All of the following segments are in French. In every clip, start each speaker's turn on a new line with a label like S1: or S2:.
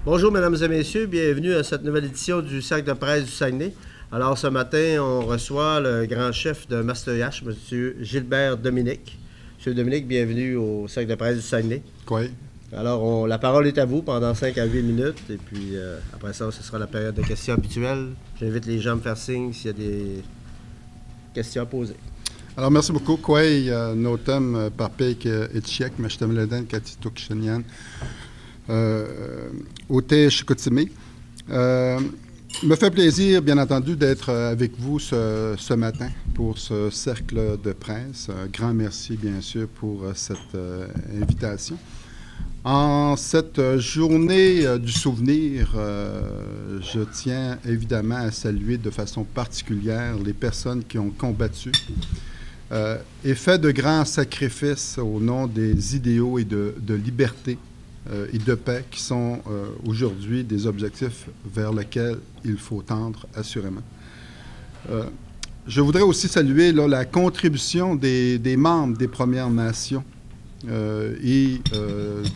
S1: Bonjour, mesdames et messieurs, bienvenue à cette nouvelle édition du Cercle de presse du Saguenay. Alors, ce matin, on reçoit le grand chef de Master Yacht, M. Gilbert Dominique. M. Dominique, bienvenue au Cercle de presse du Saguenay.
S2: Oui.
S1: Alors, la parole est à vous pendant 5 à 8 minutes, et puis après ça, ce sera la période de questions habituelle. J'invite les gens à me faire signe s'il y a des questions à poser.
S2: Alors, merci beaucoup. Kwei, notem parpek etchiek, mashtamladan katitok shenyan, ote shikotime. Me fait plaisir, bien entendu, d'être avec vous ce matin pour ce cercle de presse. Un grand merci, bien sûr, pour cette invitation. En cette journée du souvenir, je tiens évidemment à saluer de façon particulière les personnes qui ont combattu et fait de grands sacrifices au nom des idéaux et de liberté et de paix qui sont aujourd'hui des objectifs vers lesquels il faut tendre assurément. Je voudrais aussi saluer là, la contribution des membres des Premières Nations et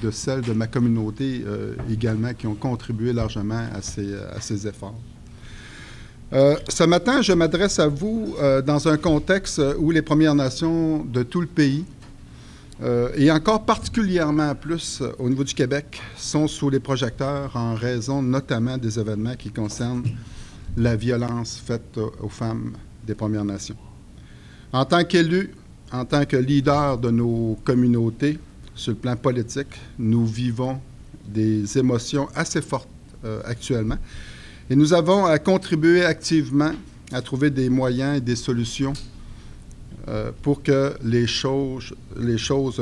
S2: de celles de ma communauté également qui ont contribué largement à ces efforts. Ce matin, je m'adresse à vous dans un contexte où les Premières Nations de tout le pays, et encore particulièrement plus au niveau du Québec, sont sous les projecteurs en raison notamment des événements qui concernent la violence faite aux femmes des Premières Nations. En tant qu'élu, en tant que leader de nos communautés, sur le plan politique, nous vivons des émotions assez fortes actuellement. Et nous avons à contribuer activement à trouver des moyens et des solutions pour que les choses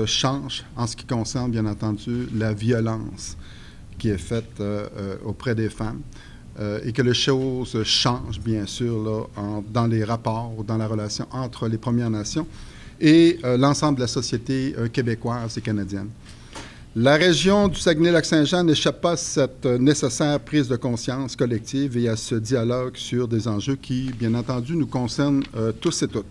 S2: changent en ce qui concerne, bien entendu, la violence qui est faite auprès des femmes et que les choses changent, bien sûr, là, dans les rapports, dans la relation entre les Premières Nations et l'ensemble de la société québécoise et canadienne. La région du Saguenay-Lac-Saint-Jean n'échappe pas à cette nécessaire prise de conscience collective et à ce dialogue sur des enjeux qui, bien entendu, nous concernent tous et toutes.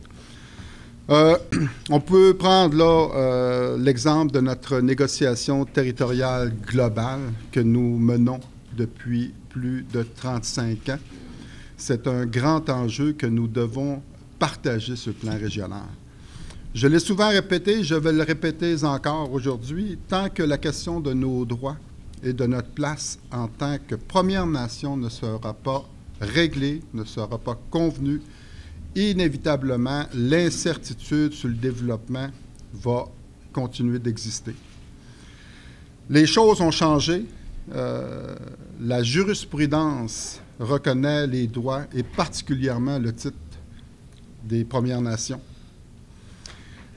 S2: On peut prendre là l'exemple de notre négociation territoriale globale que nous menons depuis plus de 35 ans. C'est un grand enjeu que nous devons partager sur le plan régional. Je l'ai souvent répété, je vais le répéter encore aujourd'hui, tant que la question de nos droits et de notre place en tant que Première Nation ne sera pas réglée, ne sera pas convenue, inévitablement, l'incertitude sur le développement va continuer d'exister. Les choses ont changé. La jurisprudence reconnaît les droits et particulièrement le titre des Premières Nations.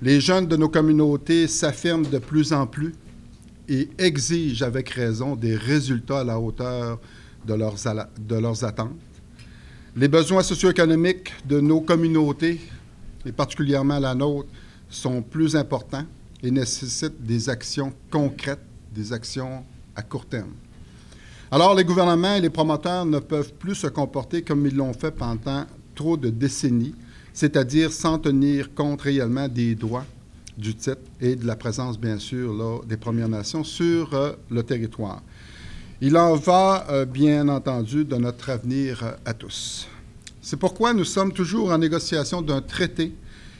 S2: Les jeunes de nos communautés s'affirment de plus en plus et exigent avec raison des résultats à la hauteur de leurs attentes. Les besoins socio-économiques de nos communautés, et particulièrement la nôtre, sont plus importants et nécessitent des actions concrètes, des actions à court terme. Alors, les gouvernements et les promoteurs ne peuvent plus se comporter comme ils l'ont fait pendant trop de décennies, c'est-à-dire sans tenir compte réellement des droits du titre et de la présence, bien sûr, là, des Premières Nations sur le territoire. Il en va, bien entendu, de notre avenir à tous. C'est pourquoi nous sommes toujours en négociation d'un traité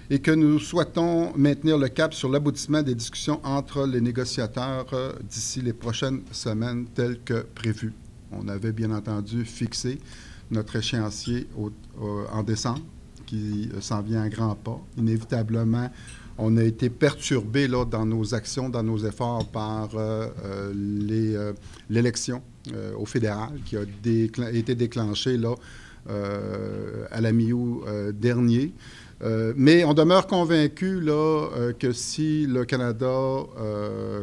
S2: et que nous souhaitons maintenir le cap sur l'aboutissement des discussions entre les négociateurs d'ici les prochaines semaines, tel que prévu. On avait, bien entendu, fixé notre échéancier en décembre, qui s'en vient à grands pas. Inévitablement, on a été perturbé là, dans nos actions, dans nos efforts par l'élection au fédéral qui a été déclenchée là, à la mi-août dernier. Mais on demeure convaincu là, que si le Canada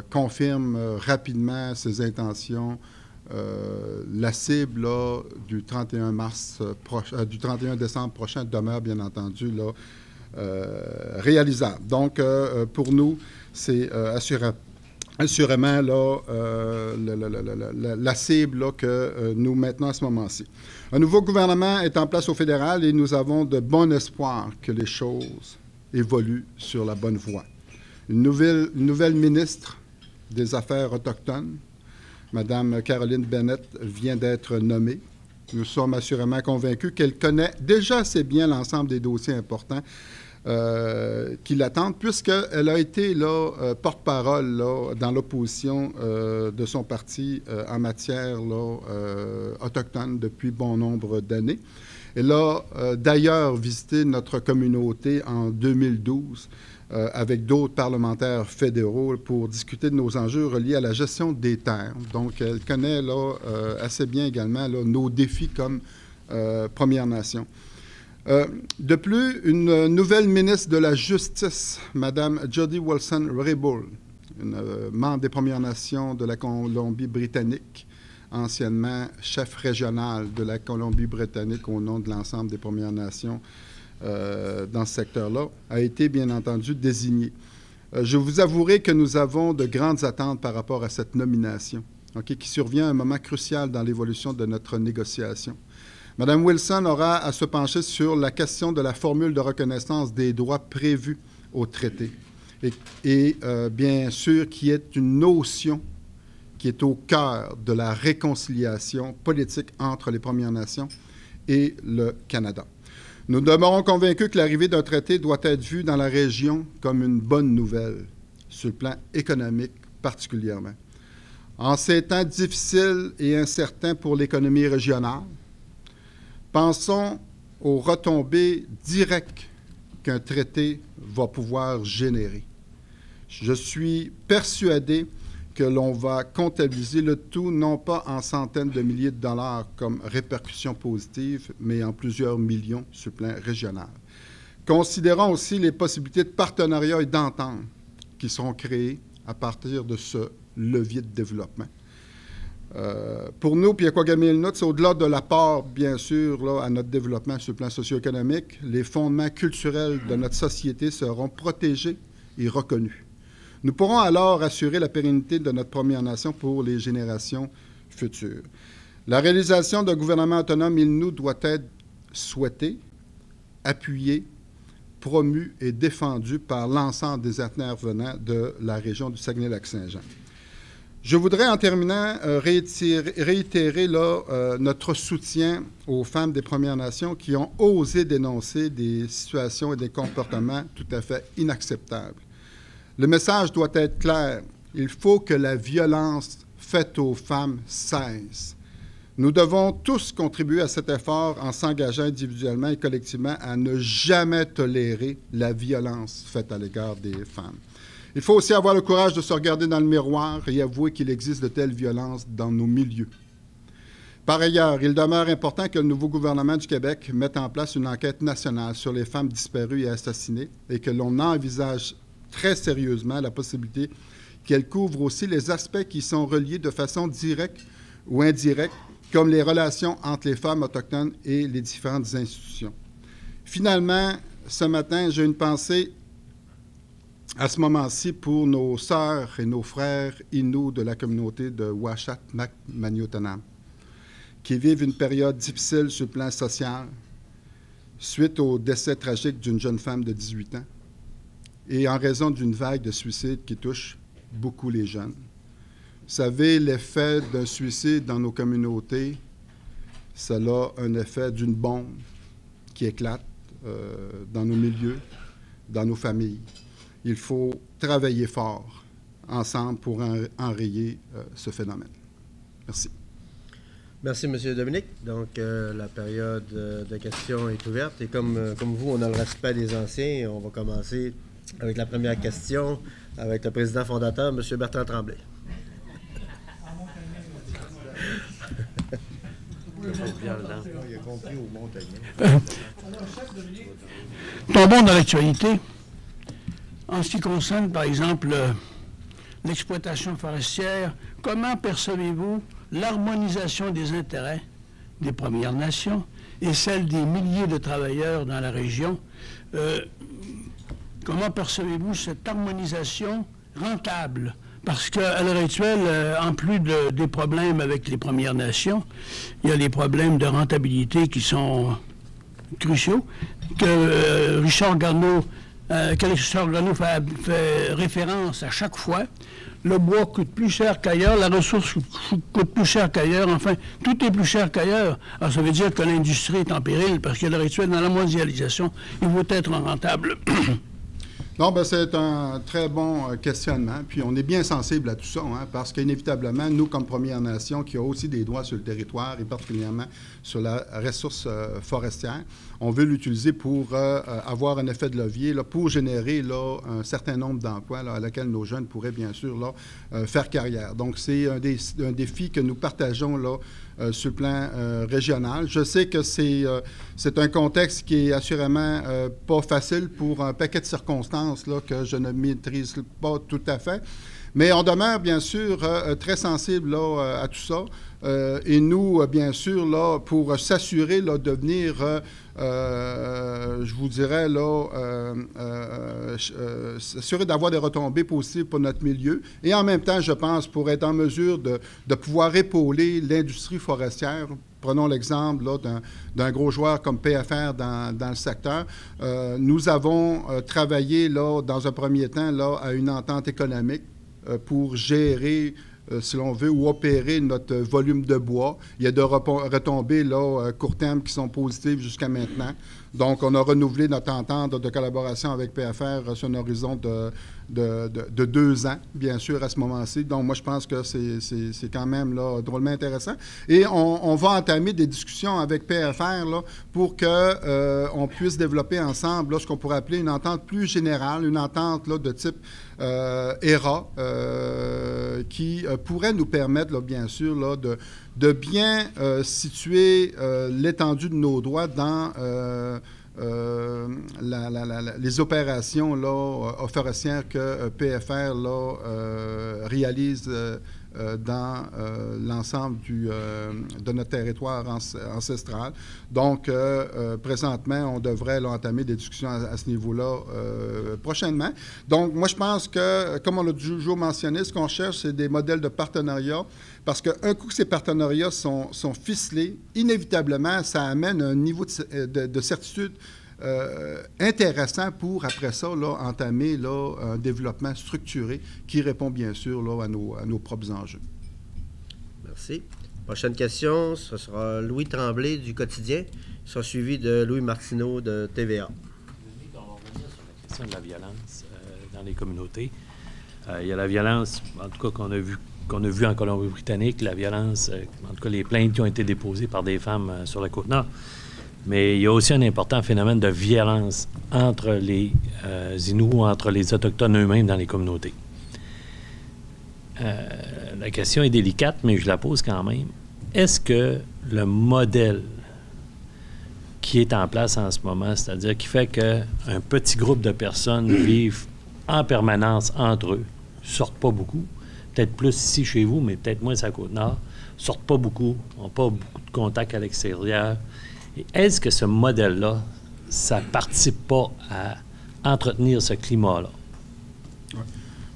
S2: confirme rapidement ses intentions, la cible là, du 31 décembre prochain demeure bien entendu là, réalisable. Donc, pour nous, c'est assurément là, la cible là, que nous maintenons à ce moment-ci. Un nouveau gouvernement est en place au fédéral et nous avons de bon espoir que les choses évoluent sur la bonne voie. Une nouvelle ministre des Affaires autochtones, Mme Caroline Bennett vient d'être nommée. Nous sommes assurément convaincus qu'elle connaît déjà assez bien l'ensemble des dossiers importants qui l'attendent, puisqu'elle a été porte-parole dans l'opposition de son parti en matière autochtone depuis bon nombre d'années. Elle a d'ailleurs visité notre communauté en 2012 avec d'autres parlementaires fédéraux pour discuter de nos enjeux reliés à la gestion des terres. Donc, elle connaît assez bien également nos défis comme Première Nation. De plus, une nouvelle ministre de la Justice, Mme Jody Wilson-Raybould, une membre des Premières Nations de la Colombie-Britannique, anciennement chef régional de la Colombie-Britannique au nom de l'ensemble des Premières Nations dans ce secteur-là, a été bien entendu désignée. Je vous avouerai que nous avons de grandes attentes par rapport à cette nomination, qui survient à un moment crucial dans l'évolution de notre négociation. Mme Wilson aura à se pencher sur la question de la formule de reconnaissance des droits prévus au traité et bien sûr, qui est une notion qui est au cœur de la réconciliation politique entre les Premières Nations et le Canada. Nous demeurons convaincus que l'arrivée d'un traité doit être vue dans la région comme une bonne nouvelle, sur le plan économique particulièrement. En ces temps difficiles et incertains pour l'économie régionale, pensons aux retombées directes qu'un traité va pouvoir générer. Je suis persuadé que l'on va comptabiliser le tout non pas en centaines de milliers de dollars comme répercussion positive, mais en plusieurs millions sur le plan régional. Considérons aussi les possibilités de partenariat et d'entente qui seront créées à partir de ce levier de développement. Pour nous, Piakwagamilnut, c'est au-delà de l'apport, bien sûr, à notre développement sur le plan socio-économique, les fondements culturels de notre société seront protégés et reconnus. Nous pourrons alors assurer la pérennité de notre Première Nation pour les générations futures. La réalisation d'un gouvernement autonome, il nous doit être souhaitée, appuyée, promue et défendue par l'ensemble des intervenants de la région du Saguenay-Lac-Saint-Jean. Je voudrais, en terminant, réitérer notre soutien aux femmes des Premières Nations qui ont osé dénoncer des situations et des comportements tout à fait inacceptables. Le message doit être clair. Il faut que la violence faite aux femmes cesse. Nous devons tous contribuer à cet effort en s'engageant individuellement et collectivement à ne jamais tolérer la violence faite à l'égard des femmes. Il faut aussi avoir le courage de se regarder dans le miroir et avouer qu'il existe de telles violences dans nos milieux. Par ailleurs, il demeure important que le nouveau gouvernement du Québec mette en place une enquête nationale sur les femmes disparues et assassinées et que l'on envisage très sérieusement la possibilité qu'elle couvre aussi les aspects qui sont reliés de façon directe ou indirecte, comme les relations entre les femmes autochtones et les différentes institutions. Finalement, ce matin, j'ai une pensée à ce moment-ci pour nos sœurs et nos frères Inuits de la communauté de Uashat-Mak-Maniotanam, qui vivent une période difficile sur le plan social suite au décès tragique d'une jeune femme de 18 ans et en raison d'une vague de suicides qui touche beaucoup les jeunes. Vous savez, l'effet d'un suicide dans nos communautés, cela a un effet d'une bombe qui éclate dans nos milieux, dans nos familles. Il faut travailler fort ensemble pour enrayer ce phénomène. Merci.
S1: Merci, M. Dominique. Donc, la période de questions est ouverte. Et comme vous, on a le respect des anciens. On va commencer avec la première question avec le président fondateur, M. Bertrand Tremblay.
S3: Tombons dans l'actualité. En ce qui concerne, par exemple, l'exploitation forestière, comment percevez-vous l'harmonisation des intérêts des Premières Nations et celle des milliers de travailleurs dans la région? Comment percevez-vous cette harmonisation rentable? Parce qu'à l'heure actuelle, en plus des problèmes avec les Premières Nations, il y a les problèmes de rentabilité qui sont cruciaux, que Richard Garneau fait référence à chaque fois. le bois coûte plus cher qu'ailleurs, la ressource coûte plus cher qu'ailleurs, enfin, tout est plus cher qu'ailleurs. Alors, ça veut dire que l'industrie est en péril, parce qu'à l'heure actuelle, dans la mondialisation, il faut être rentable.
S2: Non, bien, c'est un très bon questionnement. Puis on est bien sensible à tout ça, hein, parce qu'inévitablement, nous, comme Première Nation, qui a aussi des droits sur le territoire, et particulièrement sur la ressource forestière, on veut l'utiliser pour avoir un effet de levier, là, pour générer là, un certain nombre d'emplois à laquelle nos jeunes pourraient, bien sûr, là, faire carrière. Donc, c'est un défi que nous partageons là, sur le plan régional. Je sais que c'est un contexte qui est assurément pas facile pour un paquet de circonstances là, que je ne maîtrise pas tout à fait. Mais on demeure, bien sûr, très sensible là, à tout ça. Et nous, bien sûr, là, pour s'assurer de venir, je vous dirais, là, s'assurer d'avoir des retombées positives pour notre milieu. Et en même temps, je pense, pour être en mesure de pouvoir épauler l'industrie forestière. Prenons l'exemple d'un gros joueur comme PFR dans le secteur. Nous avons travaillé, là, dans un premier temps, là, à une entente économique pour gérer, si l'on veut, ou opérer notre volume de bois. Il y a de retombées là, court terme qui sont positives jusqu'à maintenant. Donc, on a renouvelé notre entente de collaboration avec PFR sur un horizon de 2 ans, bien sûr, à ce moment-ci. Donc, moi, je pense que c'est quand même là, drôlement intéressant. Et on va entamer des discussions avec PFR là, pour qu'on puisse développer ensemble là, ce qu'on pourrait appeler une entente plus générale, une entente là, de type ERA, qui pourrait nous permettre, là, bien sûr, là, de bien situer l'étendue de nos droits dans les opérations là, forestières que PFR là, réalise dans l'ensemble de notre territoire ancestral. Donc, présentement, on devrait là, entamer des discussions à ce niveau-là prochainement. Donc, moi, je pense que, comme on l'a toujours mentionné, ce qu'on cherche, c'est des modèles de partenariat, parce qu'un coup que ces partenariats sont ficelés, inévitablement, ça amène un niveau de certitude intéressant pour, après ça, là, entamer là, un développement structuré qui répond bien sûr là, à nos propres enjeux.
S1: Merci. Prochaine question, ce sera Louis Tremblay du Quotidien. Il sera suivi de Louis Martineau de TVA.
S4: On va revenir sur la question de la violence dans les communautés. Il y a la violence, en tout cas, qu'on a vu en Colombie-Britannique, la violence, en tout cas les plaintes qui ont été déposées par des femmes sur la Côte-Nord. Mais il y a aussi un important phénomène de violence entre les Inuits, entre les Autochtones eux-mêmes dans les communautés. La question est délicate, mais je la pose quand même. Est-ce que le modèle qui est en place en ce moment, c'est-à-dire qui fait qu'un petit groupe de personnes vivent en permanence entre eux, sortent pas beaucoup, peut-être plus ici chez vous, mais peut-être moins sur la Côte-Nord, sortent pas beaucoup, n'ont pas beaucoup de contacts à l'extérieur. Et est-ce que ce modèle-là, ça ne participe pas à entretenir ce climat-là?
S2: Ouais.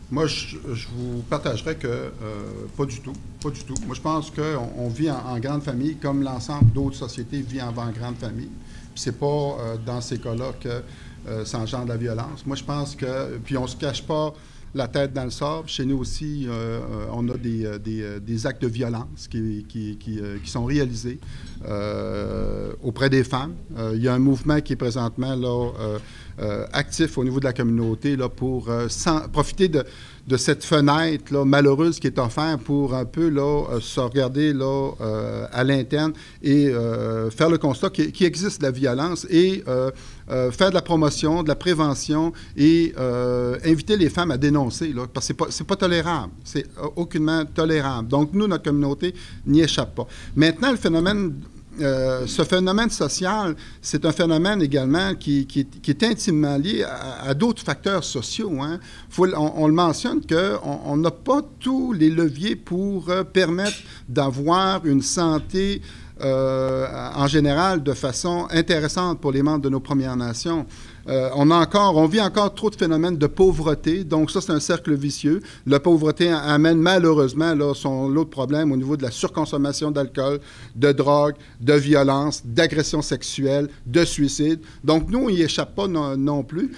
S2: Moi, je vous partagerais que pas du tout. Pas du tout. Moi, je pense qu'on vit en grande famille, comme l'ensemble d'autres sociétés vivent en grande famille. Puis c'est pas dans ces cas-là que ça engendre la violence. Moi, je pense que... Puis on ne se cache pas la tête dans le sable. Chez nous aussi, on a des actes de violence qui sont réalisés auprès des femmes. Il y a un mouvement qui est présentement là, actif au niveau de la communauté là, pour profiter de cette fenêtre là, malheureuse qui est offerte pour un peu là, se regarder là, à l'interne et faire le constat qu'il existe de la violence et faire de la promotion, de la prévention et inviter les femmes à dénoncer, là, parce que c'est pas tolérable. C'est aucunement tolérable. Donc, nous, notre communauté n'y échappe pas. Maintenant, ce phénomène social, c'est un phénomène également qui est intimement lié à d'autres facteurs sociaux. Hein. On le mentionne qu'on n'a pas tous les leviers pour permettre d'avoir une santé en général de façon intéressante pour les membres de nos Premières Nations. On vit encore trop de phénomènes de pauvreté, donc ça, c'est un cercle vicieux. La pauvreté amène malheureusement l'autre problème au niveau de la surconsommation d'alcool, de drogue, de violence, d'agression sexuelle, de suicide. Donc, nous, on n'y échappe pas non plus.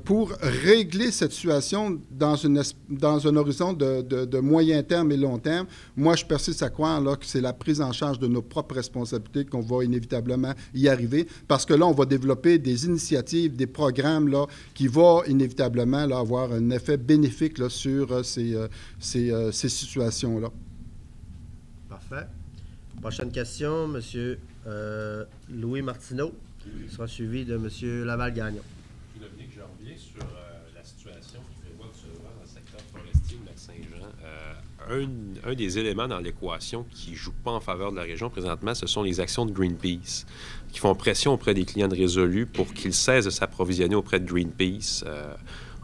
S2: Pour régler cette situation dans un horizon de moyen terme et long terme, moi, je persiste à croire là, que c'est la prise en charge de nos propres responsabilités qu'on va inévitablement y arriver, parce que là, on va développer des initiatives, des programmes là, qui vont inévitablement là, avoir un effet bénéfique là, sur ces situations-là.
S1: Parfait. Prochaine question, M. Louis Martineau, qui sera suivi de M. Laval-Gagnon.
S5: Dominique, je reviens sur la situation qui prévoit actuellement dans le secteur forestier du Lac-Saint-Jean. Un des éléments dans l'équation qui ne joue pas en faveur de la région présentement, ce sont les actions de Greenpeace, qui font pression auprès des clients de Résolu pour qu'ils cessent de s'approvisionner auprès de Greenpeace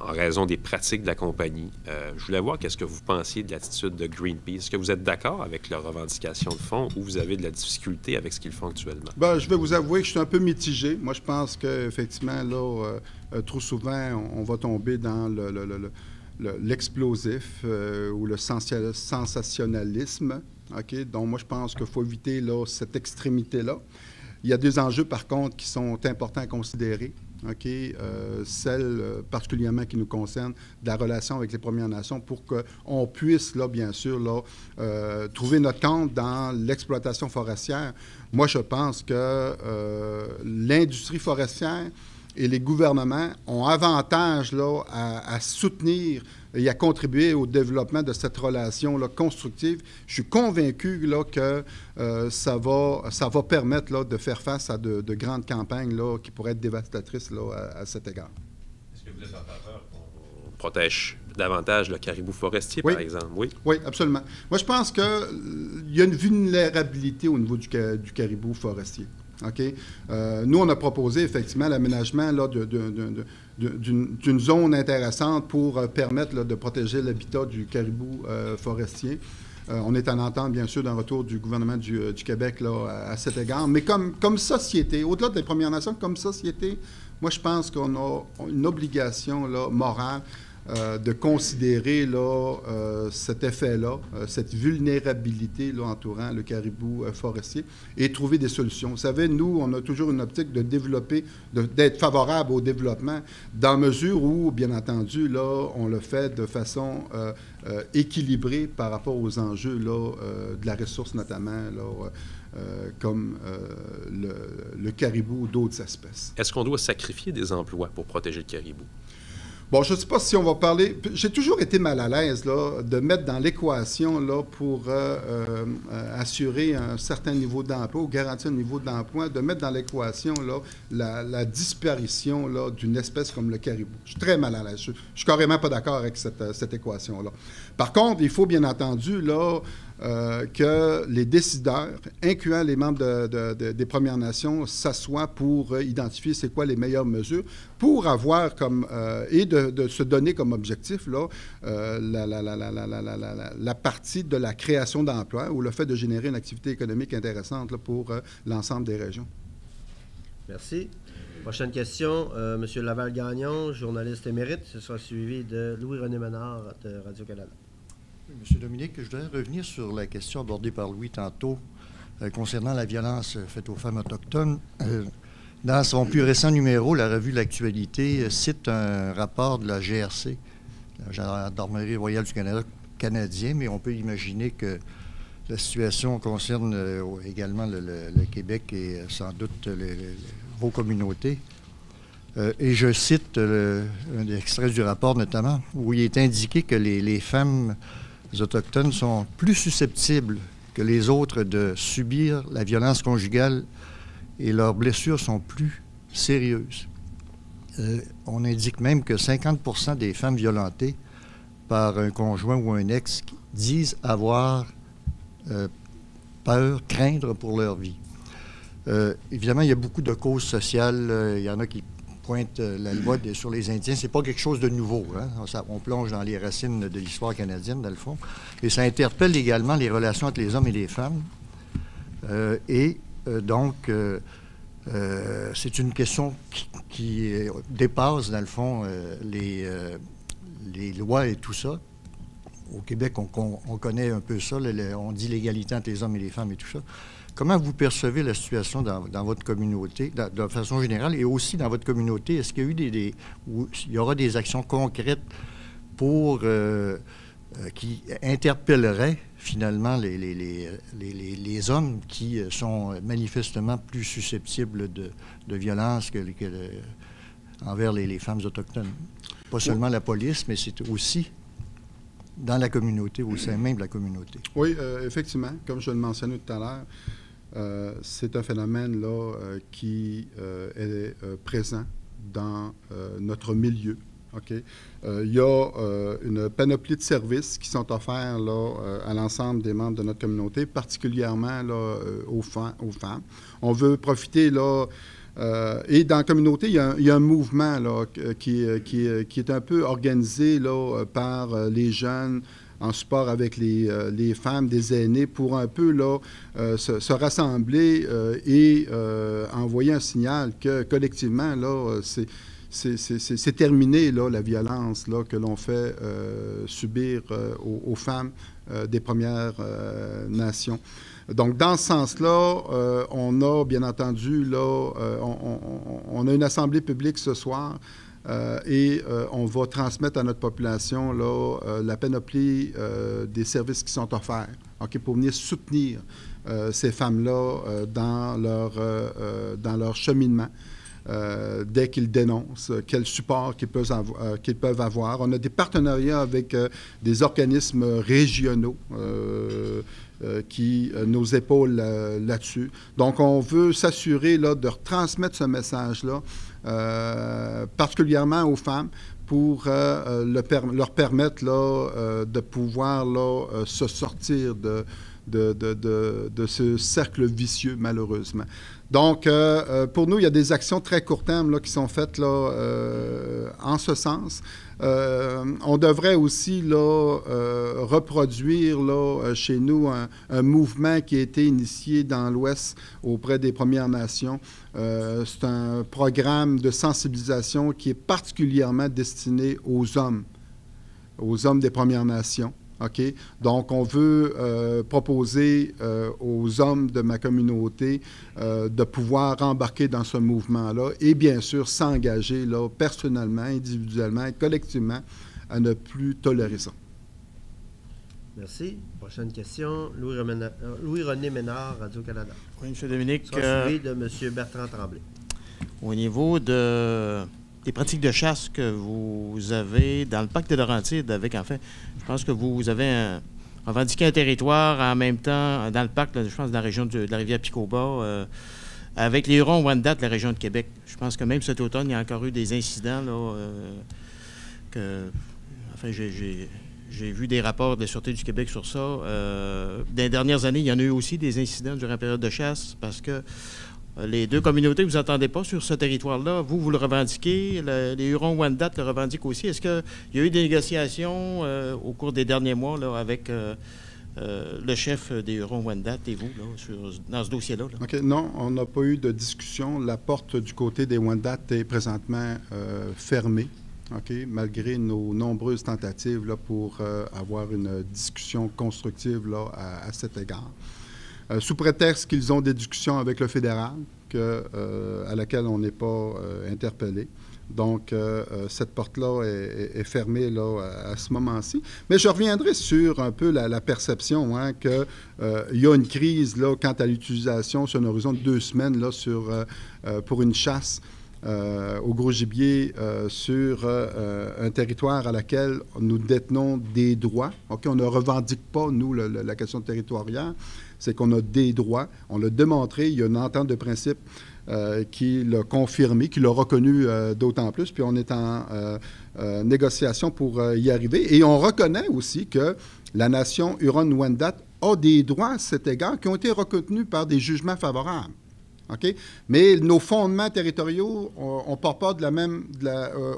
S5: en raison des pratiques de la compagnie. Je voulais voir qu'est-ce que vous pensiez de l'attitude de Greenpeace. Est-ce que vous êtes d'accord avec leurs revendications de fonds ou vous avez de la difficulté avec ce qu'ils font actuellement? Bien,
S2: je vais vous avouer que je suis un peu mitigé. Moi, je pense qu'effectivement, là, trop souvent, on va tomber dans l'explosif ou le sensationnalisme. Okay? Donc, moi, je pense qu'il faut éviter là, cette extrémité-là. Il y a des enjeux, par contre, qui sont importants à considérer. Celles particulièrement qui nous concernent, de la relation avec les Premières Nations, pour qu'on puisse, là, bien sûr, là, trouver notre compte dans l'exploitation forestière. Moi, je pense que l'industrie forestière et les gouvernements ont avantage là, à soutenir et à contribuer au développement de cette relation là, constructive. Je suis convaincu là, que ça va permettre là, de faire face à de grandes campagnes là, qui pourraient être dévastatrices là, à cet égard.
S5: Est-ce que vous êtes en faveur qu'on protège davantage le caribou forestier,
S2: oui.
S5: Par exemple? Oui.
S2: Oui, absolument. Moi, je pense qu'il y a une vulnérabilité au niveau du caribou forestier. Okay? Nous, on a proposé effectivement l'aménagement là, d'une zone intéressante pour permettre là, de protéger l'habitat du caribou forestier. On est en entente, bien sûr, d'un retour du gouvernement du Québec là, à cet égard. Mais comme société, au-delà des Premières Nations, comme société, moi, je pense qu'on a une obligation là, morale de considérer là, cet effet-là, cette vulnérabilité là, entourant le caribou forestier et trouver des solutions. Vous savez, nous, on a toujours une optique de développer, d'être favorable au développement, dans mesure où, bien entendu, là, on le fait de façon équilibrée par rapport aux enjeux là, de la ressource, notamment là, comme le caribou ou d'autres espèces.
S5: Est-ce qu'on doit sacrifier des emplois pour protéger le caribou?
S2: Bon, je ne sais pas si on va parler... J'ai toujours été mal à l'aise là, de mettre dans l'équation là, pour assurer un certain niveau d'emploi ou garantir un niveau d'emploi, de mettre dans l'équation là, la disparition là, d'une espèce comme le caribou. Je suis très mal à l'aise. Je suis carrément pas d'accord avec cette équation-là. Par contre, il faut bien entendu là, que les décideurs, incluant les membres des Premières Nations, s'assoient pour identifier c'est quoi les meilleures mesures pour avoir comme et de se donner comme objectif là, la partie de la création d'emplois ou le fait de générer une activité économique intéressante là, pour l'ensemble des régions.
S1: Merci. Prochaine question, M. Laval-Gagnon, journaliste émérite. Ce sera suivi de Louis-René Ménard de Radio-Canada.
S6: Monsieur Dominique, je voudrais revenir sur la question abordée par Louis tantôt concernant la violence faite aux femmes autochtones. Dans son plus récent numéro, la revue L'Actualité cite un rapport de la GRC, la Gendarmerie royale du Canada canadien, mais on peut imaginer que la situation concerne également le Québec et sans doute vos communautés. Et je cite un extrait du rapport notamment, où il est indiqué que les femmes autochtones sont plus susceptibles que les autres de subir la violence conjugale et leurs blessures sont plus sérieuses. On indique même que 50% des femmes violentées par un conjoint ou un ex disent avoir peur, craindre pour leur vie. Évidemment, il y a beaucoup de causes sociales. Il y en a qui pointent la loi sur les Indiens. C'est pas quelque chose de nouveau. Hein? On plonge dans les racines de l'histoire canadienne, dans le fond. Et ça interpelle également les relations entre les hommes et les femmes. Donc, c'est une question qui dépasse, dans le fond, les lois et tout ça. Au Québec, on connaît un peu ça, on dit l'égalité entre les hommes et les femmes et tout ça. Comment vous percevez la situation dans votre communauté, de façon générale, et aussi dans votre communauté? Est-ce qu'il y a eu il y aura des actions concrètes pour qui interpelleraient finalement les hommes qui sont manifestement plus susceptibles de violence envers les femmes autochtones? Pas seulement la police, mais c'est aussi dans la communauté, au sein même de la communauté.
S2: Oui, effectivement, comme je le mentionnais tout à l'heure, c'est un phénomène là, qui est présent dans notre milieu. Okay? Il y a une panoplie de services qui sont offerts là, à l'ensemble des membres de notre communauté, particulièrement là, aux femmes. On veut profiter là, et dans la communauté, il y a un mouvement là, qui est un peu organisé là, par les jeunes en support avec les femmes, des aînés, pour un peu là, se rassembler et envoyer un signal que collectivement, là, c'est terminé, là, la violence là, que l'on fait subir aux femmes des Premières Nations. Donc, dans ce sens-là, on a, bien entendu, là, on a une assemblée publique ce soir et on va transmettre à notre population là, la panoplie des services qui sont offerts, okay, pour venir soutenir ces femmes-là dans leur cheminement. Dès qu'ils dénoncent, quel support qu'ils peuvent avoir. On a des partenariats avec des organismes régionaux qui nous épaulent là-dessus. Donc, on veut s'assurer là, de retransmettre ce message-là, particulièrement aux femmes, pour leur permettre là, de pouvoir là, se sortir de ce cercle vicieux, malheureusement. Donc, pour nous, il y a des actions très court terme là, qui sont faites là, en ce sens. On devrait aussi là, reproduire là, chez nous un mouvement qui a été initié dans l'Ouest auprès des Premières Nations. C'est un programme de sensibilisation qui est particulièrement destiné aux hommes des Premières Nations. OK? Donc, on veut proposer aux hommes de ma communauté de pouvoir embarquer dans ce mouvement-là et, bien sûr, s'engager là, personnellement, individuellement et collectivement à ne plus tolérer ça.
S1: Merci. Prochaine question. Louis-René Ménard, Radio-Canada.
S7: Oui, M. Dominique.
S1: Suivi de M. Bertrand Tremblay.
S7: Au niveau des pratiques de chasse que vous avez dans le parc des Laurentides, en fait, je pense que vous avez revendiqué un territoire en même temps dans le parc, là, je pense, dans la région de la rivière Picoba, avec les Hurons-Wendat de la région de Québec. Je pense que même cet automne, il y a encore eu des incidents là, enfin, j'ai vu des rapports de la Sûreté du Québec sur ça. Dans les dernières années, il y en a eu aussi des incidents durant la période de chasse parce que les deux communautés, vous n'entendez pas sur ce territoire-là. Vous le revendiquez. Les Hurons-Wendat le revendiquent aussi. Est-ce qu'il y a eu des négociations au cours des derniers mois là, avec le chef des Hurons-Wendat et vous là, dans ce dossier-là? Là?
S2: OK. Non, on n'a pas eu de discussion. La porte du côté des Wendat est présentement fermée. Okay, malgré nos nombreuses tentatives là, pour avoir une discussion constructive là, à cet égard. Sous prétexte qu'ils ont des discussions avec le fédéral à laquelle on n'est pas interpellé. Donc, cette porte-là est fermée là, à ce moment-ci. Mais je reviendrai sur un peu la perception hein, qu'il y a une crise là, quant à l'utilisation sur un horizon de 2 semaines là, pour une chasse au gros gibier sur un territoire à laquelle nous détenons des droits. Okay? On ne revendique pas, nous, la question territoriale. C'est qu'on a des droits. On l'a démontré. Il y a une entente de principe qui l'a confirmé, qui l'a reconnu d'autant plus. Puis on est en négociation pour y arriver. Et on reconnaît aussi que la nation Huron-Wendat a des droits à cet égard qui ont été reconnus par des jugements favorables. OK? Mais nos fondements territoriaux, on ne part pas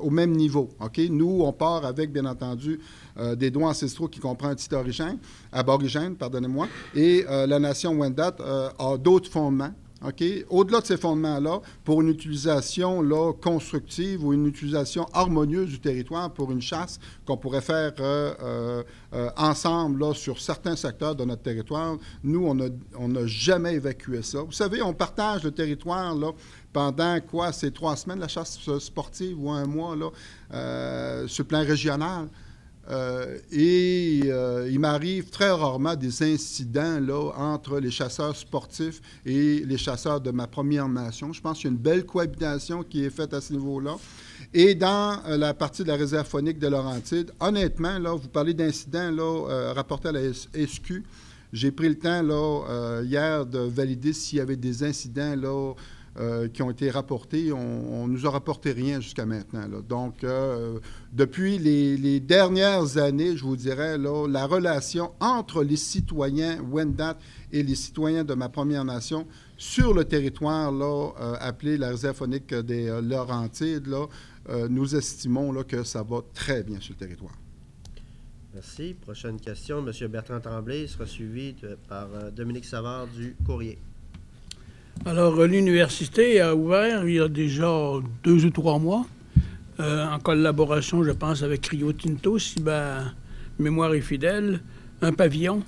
S2: au même niveau. OK? Nous, on part avec, bien entendu, des droits ancestraux qui comprennent un titre aborigène, pardonnez-moi, et la nation Wendat a d'autres fondements. Okay? Au-delà de ces fondements-là, pour une utilisation là, constructive ou une utilisation harmonieuse du territoire pour une chasse qu'on pourrait faire ensemble là, sur certains secteurs de notre territoire, nous, on n'a jamais évacué ça. Vous savez, on partage le territoire là, pendant quoi? C'est 3 semaines, la chasse sportive, ou 1 mois, là, sur le plan régional. Il m'arrive très rarement des incidents là, entre les chasseurs sportifs et les chasseurs de ma Première Nation. Je pense qu'il y a une belle cohabitation qui est faite à ce niveau-là. Et dans la partie de la réserve faunique de Laurentides, honnêtement, là, vous parlez d'incidents là, rapportés à la SQ. J'ai pris le temps là, hier de valider s'il y avait des incidents là, qui ont été rapportés. On ne nous a rapporté rien jusqu'à maintenant, là. Donc, depuis les dernières années, je vous dirais, là, la relation entre les citoyens Wendat et les citoyens de ma Première Nation sur le territoire là, appelé la réserve faunique des Laurentides, là, nous estimons là, que ça va très bien sur le territoire.
S1: Merci. Prochaine question, M. Bertrand Tremblay sera suivi par Dominique Savard du Courrier.
S3: Alors, l'université a ouvert il y a déjà 2 ou 3 mois, en collaboration, je pense, avec Rio Tinto, si ma mémoire est fidèle, un pavillon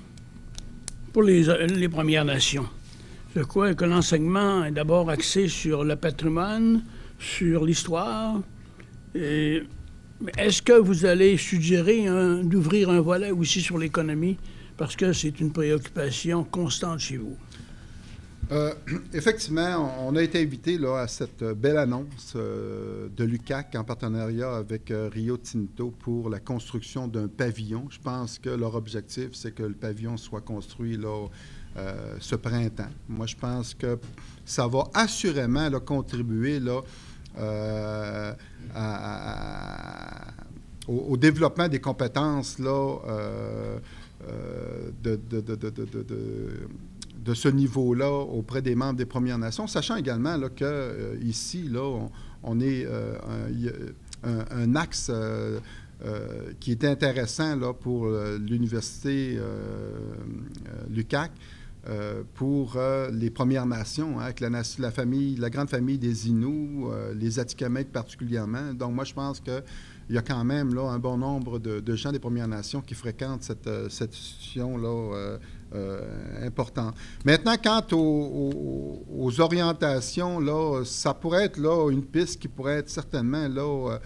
S3: pour les Premières Nations. Je crois que l'enseignement est d'abord axé sur le patrimoine, sur l'histoire. Est-ce que vous allez suggérer d'ouvrir un volet aussi sur l'économie, parce que c'est une préoccupation constante chez vous?
S2: Effectivement, on a été invité là, à cette belle annonce de l'UQAC en partenariat avec Rio Tinto pour la construction d'un pavillon. Je pense que leur objectif, c'est que le pavillon soit construit là, ce printemps. Moi, je pense que ça va assurément là, contribuer là, au développement des compétences là, de ce niveau-là auprès des membres des Premières Nations, sachant également là, qu'ici, on est un axe qui est intéressant là, pour l'université l'UQAC, pour les Premières Nations, hein, avec la grande famille des Inuits, les Atikamekw particulièrement. Donc, moi, je pense qu'il y a quand même là, un bon nombre de gens des Premières Nations qui fréquentent cette institution-là importante. Maintenant, quant aux orientations, là, ça pourrait être là, une piste qui pourrait être certainement là,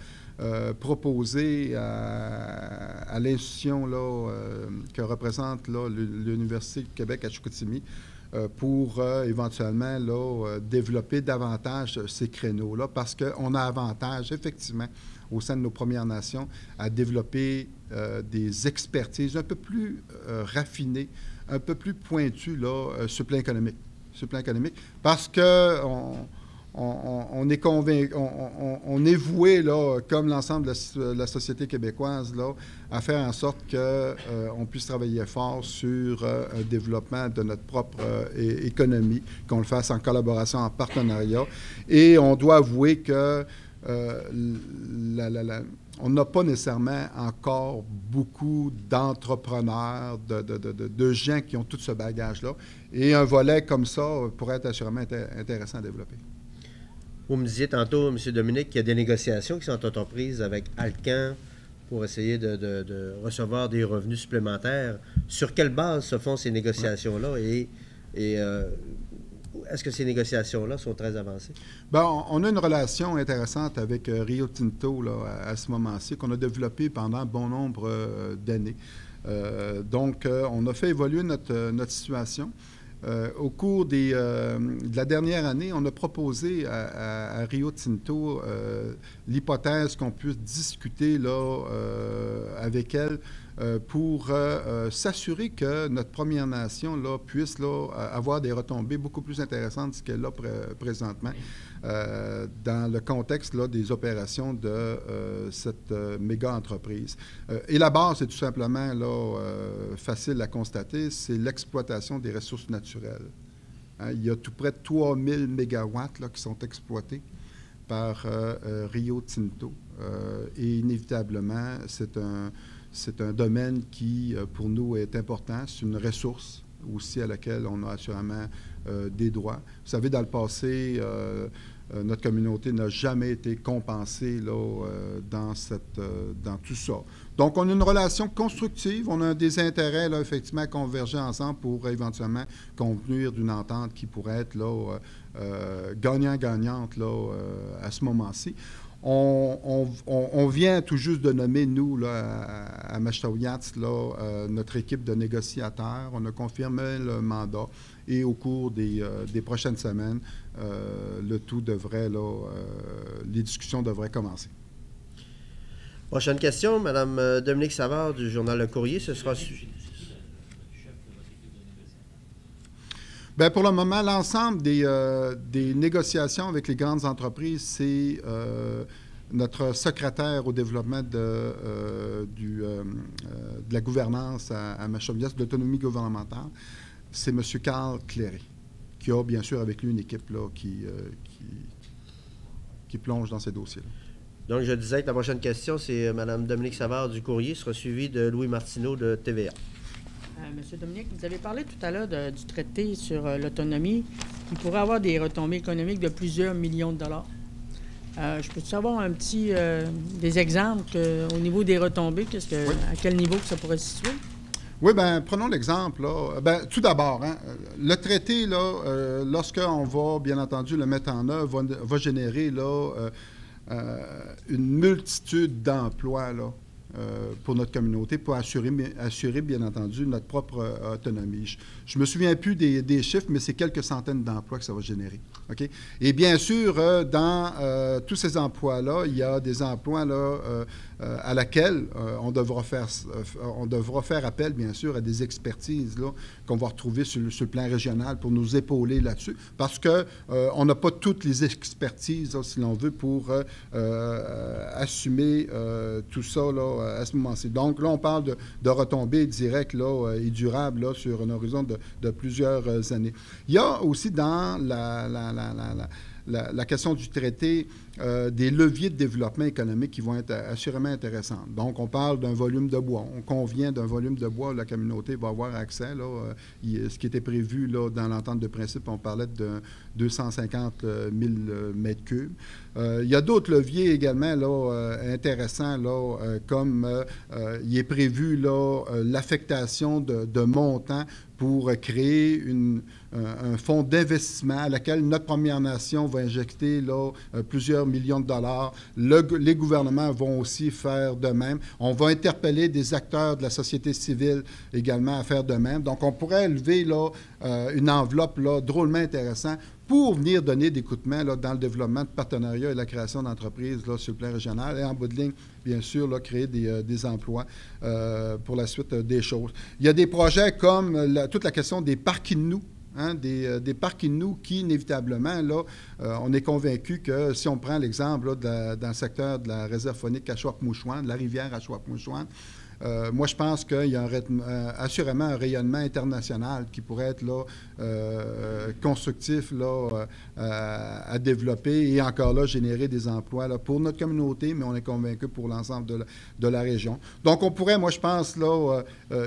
S2: proposée à l'institution là, que représente là, l'Université du Québec à Chicoutimi pour éventuellement là, développer davantage ces créneaux-là, parce qu'on a avantage, effectivement, au sein de nos Premières Nations, à développer des expertises un peu plus raffinées, un peu plus pointues là, sur le plan économique. Parce que on est convaincu, on est voué, là, comme l'ensemble de la société québécoise, là, à faire en sorte qu'on puisse travailler fort sur un développement de notre propre économie, qu'on le fasse en collaboration, en partenariat. Et on doit avouer que on n'a pas nécessairement encore beaucoup d'entrepreneurs, de gens qui ont tout ce bagage-là. Et un volet comme ça pourrait être assurément intéressant à développer.
S1: Vous me disiez tantôt, M. Dominique, qu'il y a des négociations qui sont entreprises avec Alcan pour essayer de recevoir des revenus supplémentaires. Sur quelle base se font ces négociations-là et est-ce que ces négociations-là sont très avancées?
S2: Bien, on a une relation intéressante avec Rio Tinto là, à ce moment-ci, qu'on a développée pendant bon nombre d'années. Donc, on a fait évoluer notre situation. Au cours de la dernière année, on a proposé à Rio Tinto l'hypothèse qu'on puisse discuter là, avec elle pour s'assurer que notre Première Nation là, puisse là, avoir des retombées beaucoup plus intéressantes de ce qu'elle a présentement dans le contexte là, des opérations de cette méga-entreprise. Et la base, c'est tout simplement là, facile à constater, c'est l'exploitation des ressources naturelles Hein, il y a tout près de 3000 mégawatts là, qui sont exploités par Rio Tinto. Et inévitablement, c'est un domaine qui, pour nous, est important. C'est une ressource aussi à laquelle on a assurément des droits. Vous savez, dans le passé, notre communauté n'a jamais été compensée là, dans tout ça. Donc, on a une relation constructive. On a des intérêts, là, effectivement, converger ensemble pour éventuellement convenir d'une entente qui pourrait être là, gagnant-gagnante là, à ce moment-ci. On vient tout juste de nommer, nous, là, à Mashtaouyats, notre équipe de négociateurs. On a confirmé le mandat et au cours des prochaines semaines, le tout devrait, là, les discussions devraient commencer.
S1: Prochaine question, Mme Dominique Savard du journal Le Courrier. Ce sera...
S2: Bien, pour le moment, l'ensemble des négociations avec les grandes entreprises, c'est notre secrétaire au développement de la gouvernance à Mashtaouyats, de l'autonomie gouvernementale, c'est M. Carl Cléré, qui a bien sûr avec lui une équipe là, qui plonge dans ces dossiers-là.
S1: Donc, je disais que la prochaine question, c'est Mme Dominique Savard du Courrier, sera suivie de Louis Martineau de TVA.
S8: Monsieur Dominique, vous avez parlé tout à l'heure du traité sur l'autonomie qui pourrait avoir des retombées économiques de plusieurs millions de dollars. Je peux savoir un petit des exemples au niveau des retombées,
S2: Oui.
S8: à quel niveau que ça pourrait se situer?
S2: Oui, bien, prenons l'exemple. Là. Tout d'abord, hein, le traité, là, lorsqu'on va, bien entendu, le mettre en œuvre, va générer là, une multitude d'emplois là, pour notre communauté, pour assurer, bien entendu, notre propre autonomie. Je ne me souviens plus des chiffres, mais c'est quelques centaines d'emplois que ça va générer. Okay? Et bien sûr, dans tous ces emplois-là, il y a des emplois là, à laquelle on devra faire appel, bien sûr, à des expertises là, qu'on va retrouver sur le plan régional pour nous épauler là-dessus, parce qu'on n'a pas toutes les expertises, là, si l'on veut, pour assumer tout ça là, à ce moment-ci. Donc là, on parle de retombées directes là, et durables là, sur un horizon de plusieurs années. Il y a aussi dans la question du traité des leviers de développement économique qui vont être assurément intéressants. Donc, on parle d'un volume de bois. On convient d'un volume de bois où la communauté va avoir accès. Là, ce qui était prévu là, dans l'entente de principe, on parlait de 250 000 mètres cubes. Il y a d'autres leviers également là, intéressants, là, comme il est prévu là, l'affectation de montants pour créer un fonds d'investissement à laquelle notre Première Nation va injecter là, plusieurs millions de dollars. Les gouvernements vont aussi faire de même. On va interpeller des acteurs de la société civile également à faire de même. Donc, on pourrait élever là, une enveloppe là, drôlement intéressante pour venir donner des coups de main là, dans le développement de partenariats et la création d'entreprises là, sur le plan régional et en bout de ligne, bien sûr, là, créer des emplois pour la suite des choses. Il y a des projets comme toute la question des parcs Innu, hein, des parcs Innu qui, inévitablement, là, on est convaincu que si on prend l'exemple là, dans le secteur de la réserve faunique Ashwaubenon, de la rivière Ashwaubenon, moi, je pense qu'il y a assurément un rayonnement international qui pourrait être là, constructif là, à développer et encore là, générer des emplois là, pour notre communauté, mais on est convaincu pour l'ensemble de la région. Donc, on pourrait, moi, je pense, là,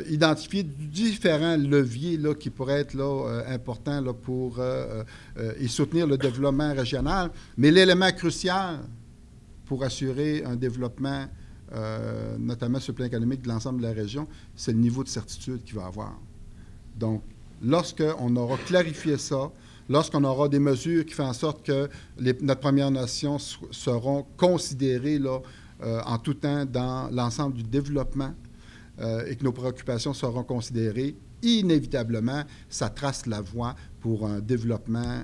S2: identifier différents leviers là, qui pourraient être là, importants là, pour et soutenir le développement régional. Mais l'élément crucial pour assurer un développement notamment sur le plan économique de l'ensemble de la région, c'est le niveau de certitude qu'il va avoir. Donc, lorsqu'on aura clarifié ça, lorsqu'on aura des mesures qui font en sorte que notre Première Nation seront considérées là, en tout temps dans l'ensemble du développement et que nos préoccupations seront considérées, inévitablement, ça trace la voie pour un développement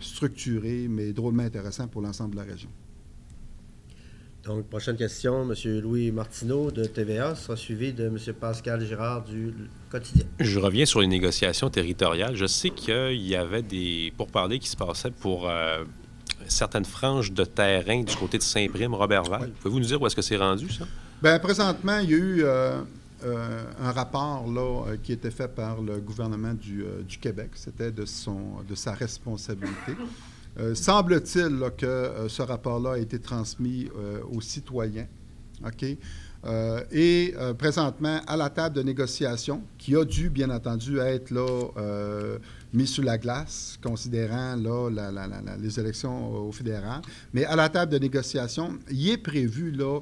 S2: structuré, mais drôlement intéressant pour l'ensemble de la région.
S1: Donc, prochaine question, M. Louis Martineau de TVA sera suivi de M. Pascal Girard du Quotidien.
S5: Je reviens sur les négociations territoriales. Je sais qu'il y avait des pourparlers qui se passaient pour certaines franges de terrain du côté de Saint-Prime, Roberval. Oui. Pouvez-vous nous dire où est-ce que c'est rendu, ça?
S2: Bien, présentement, il y a eu un rapport là, qui était fait par le gouvernement du Québec. C'était de sa responsabilité. Semble-t-il là, que ce rapport-là a été transmis aux citoyens. OK? Présentement, à la table de négociation, qui a dû, bien entendu, être là, mis sous la glace, considérant là, les élections au fédéral. Mais à la table de négociation, il est prévu, là,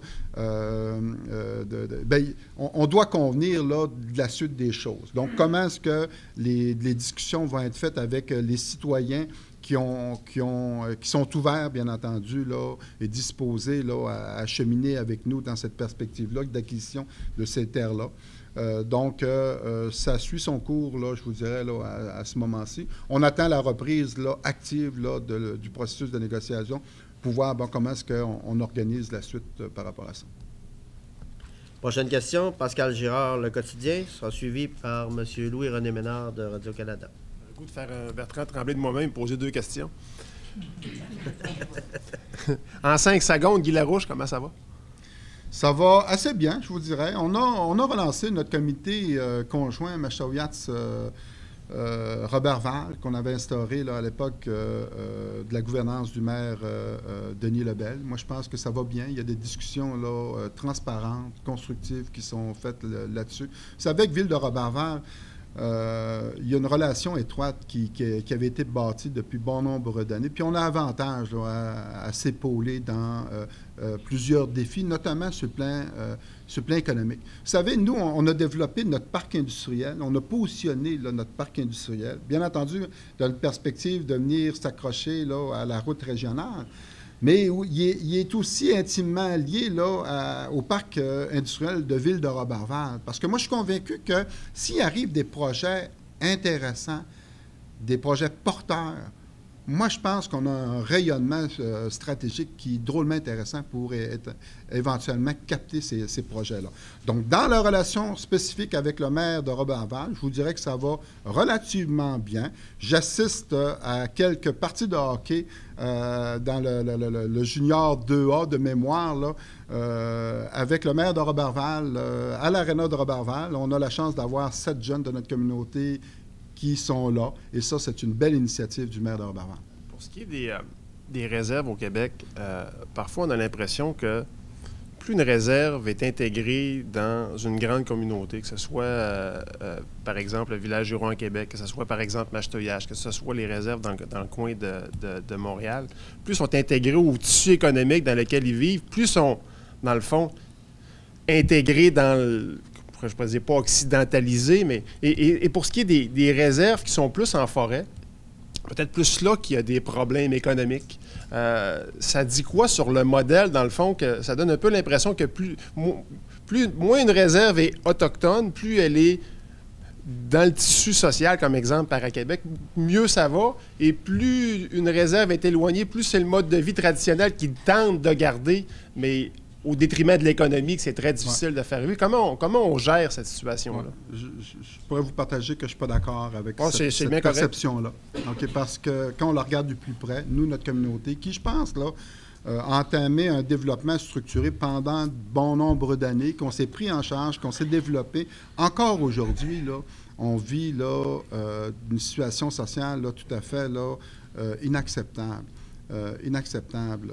S2: on doit convenir là, de la suite des choses. Donc, comment est-ce que les discussions vont être faites avec les citoyens qui sont ouverts, bien entendu, là, et disposés là, à cheminer avec nous dans cette perspective-là d'acquisition de ces terres-là. Donc, ça suit son cours, là, je vous dirais, là, à ce moment-ci. On attend la reprise là, active là, du processus de négociation pour voir comment est-ce qu'on organise la suite par rapport à ça.
S1: Prochaine question, Pascal Girard, Le Quotidien, sera suivi par M. Louis-René Ménard de Radio-Canada.
S9: De faire Bertrand Tremblay de moi-même poser 2 questions. En 5 secondes, Guy Larouche, comment ça va?
S2: Ça va assez bien, je vous dirais. On a relancé notre comité conjoint Machaoyats-Robert Val, qu'on avait instauré là, à l'époque de la gouvernance du maire Denis Lebel. Moi, je pense que ça va bien. Il y a des discussions là, transparentes, constructives qui sont faites là-dessus. C'est avec Ville de Robert Val. Il y a une relation étroite qui avait été bâtie depuis bon nombre d'années. Puis on a avantage là, à s'épauler dans plusieurs défis, notamment sur le plan économique. Vous savez, nous, on a développé notre parc industriel, on a positionné là, notre parc industriel, bien entendu, dans une perspective de venir s'accrocher là, à la route régionale. Mais il est aussi intimement lié là, au parc industriel de Ville de Roberval. Parce que moi, je suis convaincu que s'il arrive des projets intéressants, des projets porteurs, moi, je pense qu'on a un rayonnement stratégique qui est drôlement intéressant pour éventuellement capter ces projets-là. Donc, dans la relation spécifique avec le maire de Roberval, je vous dirais que ça va relativement bien. J'assiste à quelques parties de hockey dans le junior 2A de mémoire, là, avec le maire de Roberval, à l'aréna de Roberval. On a la chance d'avoir 7 jeunes de notre communauté qui sont là. Et ça, c'est une belle initiative du maire de Roberval.
S9: Pour ce qui est des réserves au Québec, parfois on a l'impression que plus une réserve est intégrée dans une grande communauté, que ce soit, par exemple, le village Huron à Québec, que ce soit, par exemple, Macheteauillache, que ce soit les réserves dans le coin de Montréal, plus sont intégrés au tissu économique dans lequel ils vivent, plus sont, dans le fond, intégrés dans le... je ne peux dire pas occidentalisé, mais... Et pour ce qui est des réserves qui sont plus en forêt, peut-être plus là qu'il y a des problèmes économiques, ça dit quoi sur le modèle, dans le fond, que ça donne un peu l'impression que moins une réserve est autochtone, plus elle est dans le tissu social, comme exemple, par à Québec, mieux ça va, et plus une réserve est éloignée, plus c'est le mode de vie traditionnel qu'ils tentent de garder, mais au détriment de l'économie, que c'est très difficile de faire vivre. Comment on gère cette situation-là?
S2: Ouais. Je pourrais vous partager que je ne suis pas d'accord avec cette
S9: bien
S2: perception-là. Okay, parce que quand on la regarde de plus près, nous, notre communauté, qui, je pense, là, a entamé un développement structuré pendant bon nombre d'années, qu'on s'est pris en charge, qu'on s'est développé. Encore aujourd'hui, là, on vit là, une situation sociale là, tout à fait là, inacceptable. Inacceptable.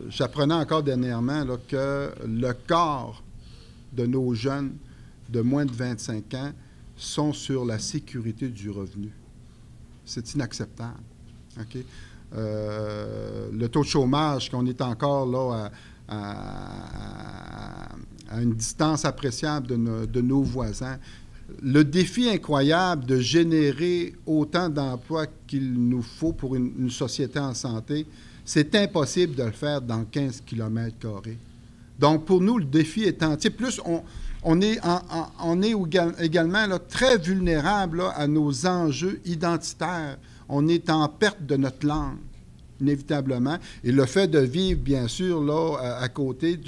S2: J'apprenais encore dernièrement là, que le quart de nos jeunes de moins de 25 ans sont sur la sécurité du revenu. C'est inacceptable. Okay? Le taux de chômage, qu'on est encore là à une distance appréciable de nos voisins. Le défi incroyable de générer autant d'emplois qu'il nous faut pour une société en santé, c'est impossible de le faire dans 15 km². Donc, pour nous, le défi est entier. Plus on est également là, très vulnérable là, à nos enjeux identitaires. On est en perte de notre langue, inévitablement. Et le fait de vivre, bien sûr, là, à côté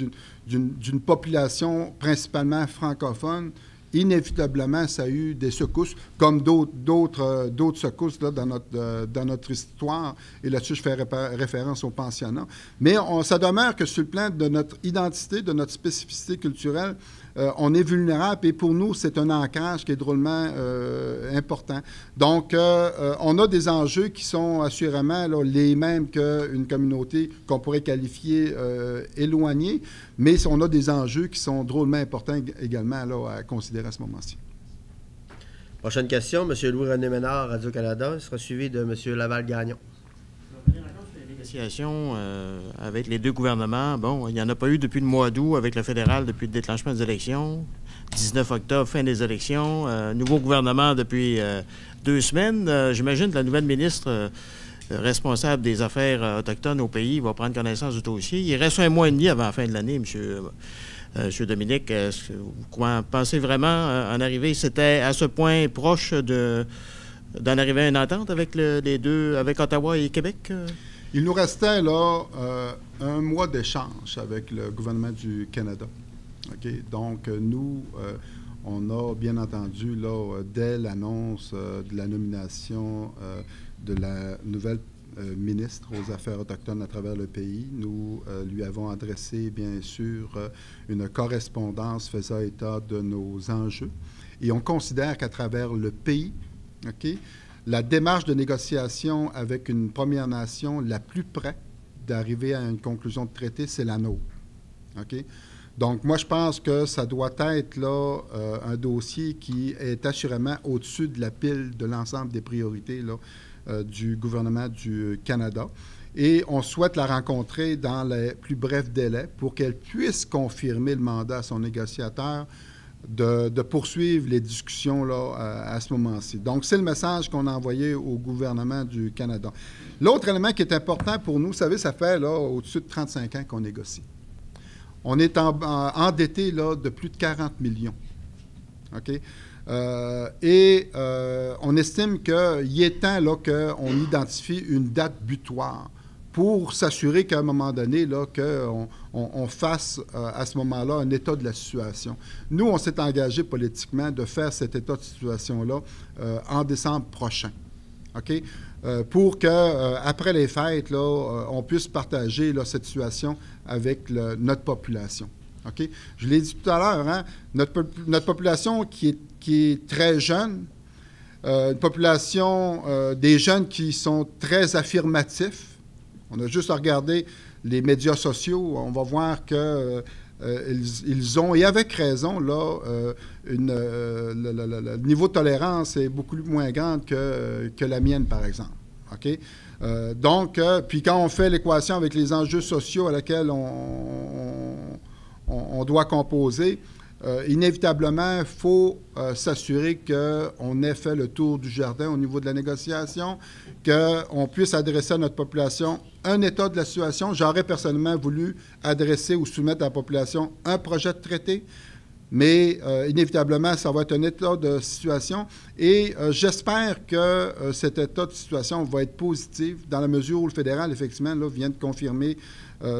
S2: d'une population principalement francophone, inévitablement, ça a eu des secousses, comme d'autres secousses là, dans notre histoire. Et là-dessus, je fais référence aux pensionnats. Mais ça demeure que sur le plan de notre identité, de notre spécificité culturelle, on est vulnérable et pour nous, c'est un ancrage qui est drôlement important. Donc, on a des enjeux qui sont assurément là, les mêmes qu'une communauté qu'on pourrait qualifier éloignée, mais on a des enjeux qui sont drôlement importants également là, à considérer à ce moment-ci.
S1: Prochaine question, M. Louis-René Ménard, Radio-Canada. Il sera suivi de M. Laval-Gagnon.
S7: Les négociations avec les deux gouvernements, bon, il n'y en a pas eu depuis le mois d'août avec le fédéral depuis le déclenchement des élections. 19 octobre, fin des élections. Nouveau gouvernement depuis 2 semaines. J'imagine que la nouvelle ministre responsable des affaires autochtones au pays va prendre connaissance du dossier. Il reste 1 mois et demi avant la fin de l'année, M. Dominique. Est-ce que vous pensez vraiment en arriver? C'était à ce point proche d'en arriver à une entente avec les deux, avec Ottawa et Québec?
S2: Il nous restait là 1 mois d'échange avec le gouvernement du Canada. Okay? Donc, nous, on a bien entendu, là, dès l'annonce de la nomination de la nouvelle ministre aux Affaires autochtones à travers le pays, nous lui avons adressé, bien sûr, une correspondance faisant état de nos enjeux. Et on considère qu'à travers le pays, okay, la démarche de négociation avec une Première Nation la plus près d'arriver à une conclusion de traité, c'est la nôtre. Okay? Donc, moi, je pense que ça doit être là un dossier qui est assurément au-dessus de la pile de l'ensemble des priorités là, du gouvernement du Canada. Et on souhaite la rencontrer dans les plus brefs délais pour qu'elle puisse confirmer le mandat à son négociateur de poursuivre les discussions là, à ce moment-ci. Donc, c'est le message qu'on a envoyé au gouvernement du Canada. L'autre élément qui est important pour nous, vous savez, ça fait là, au-dessus de 35 ans qu'on négocie. On est endetté là, de plus de 40 millions. OK? On estime qu'il est temps là, qu'on identifie une date butoir pour s'assurer qu'à un moment donné, là, qu'on fasse à ce moment-là un état de la situation. Nous, on s'est engagé politiquement de faire cet état de situation-là en décembre prochain. OK? Pour qu'après les fêtes, là, on puisse partager là, cette situation avec notre population. OK? Je l'ai dit tout à l'heure, hein? Notre population qui est très jeune, une population des jeunes qui sont très affirmatifs. On a juste à regarder les médias sociaux, on va voir que ils ont, et avec raison, là, le niveau de tolérance est beaucoup moins grand que la mienne, par exemple. OK? Donc, puis quand on fait l'équation avec les enjeux sociaux à laquelle on doit composer, inévitablement, il faut s'assurer qu'on ait fait le tour du jardin au niveau de la négociation, qu'on puisse adresser à notre population un état de la situation. J'aurais personnellement voulu adresser ou soumettre à la population un projet de traité, mais inévitablement, ça va être un état de situation et j'espère que cet état de situation va être positif dans la mesure où le fédéral, effectivement, là, vient de confirmer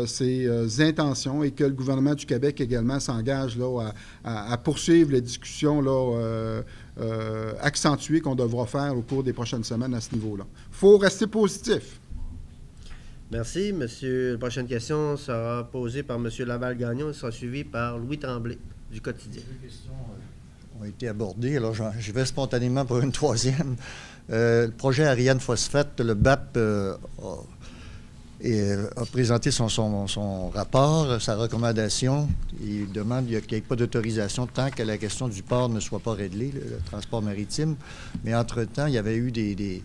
S2: ses intentions et que le gouvernement du Québec également s'engage là, à poursuivre les discussions là, accentuées qu'on devra faire au cours des prochaines semaines à ce niveau-là. Il faut rester positif.
S1: Merci, monsieur. La prochaine question sera posée par M. Laval-Gagnon et sera suivie par Louis Tremblay du Quotidien.
S6: 2 questions ont été abordées. Alors, je vais spontanément pour une troisième. Le projet Ariane Phosphate, le BAP a présenté son rapport, sa recommandation. Il demande qu'il n'y ait pas d'autorisation tant que la question du port ne soit pas réglée, le transport maritime. Mais entre-temps, il y avait eu des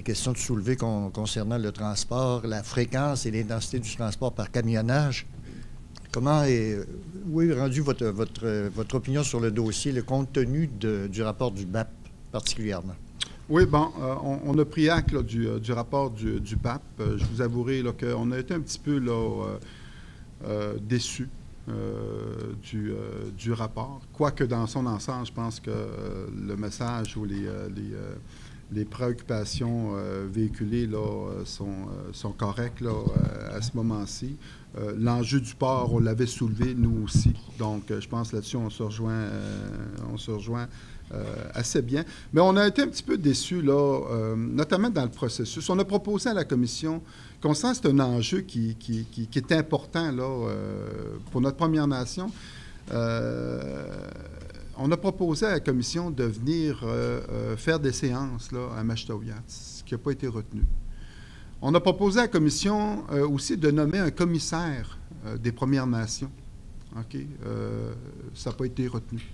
S6: questions de soulever concernant le transport, la fréquence et l'intensité du transport par camionnage. Où est rendue votre opinion sur le dossier, le contenu du rapport du BAP particulièrement?
S2: Oui, bon, on a pris acte là, du rapport du BAP. Je vous avouerai qu'on a été un petit peu déçus du rapport. Quoique dans son ensemble, je pense que le message ou les préoccupations véhiculées là, sont correctes là, à ce moment-ci. L'enjeu du port, on l'avait soulevé, nous aussi. Donc, je pense là-dessus, on se rejoint assez bien. Mais on a été un petit peu déçus, là, notamment dans le processus. On a proposé à la Commission qu'on sent que c'est un enjeu qui est important là, pour notre Première Nation. On a proposé à la commission de venir faire des séances là, à Machtowiat, ce qui n'a pas été retenu. On a proposé à la commission aussi de nommer un commissaire des Premières Nations. OK? Ça n'a pas été retenu.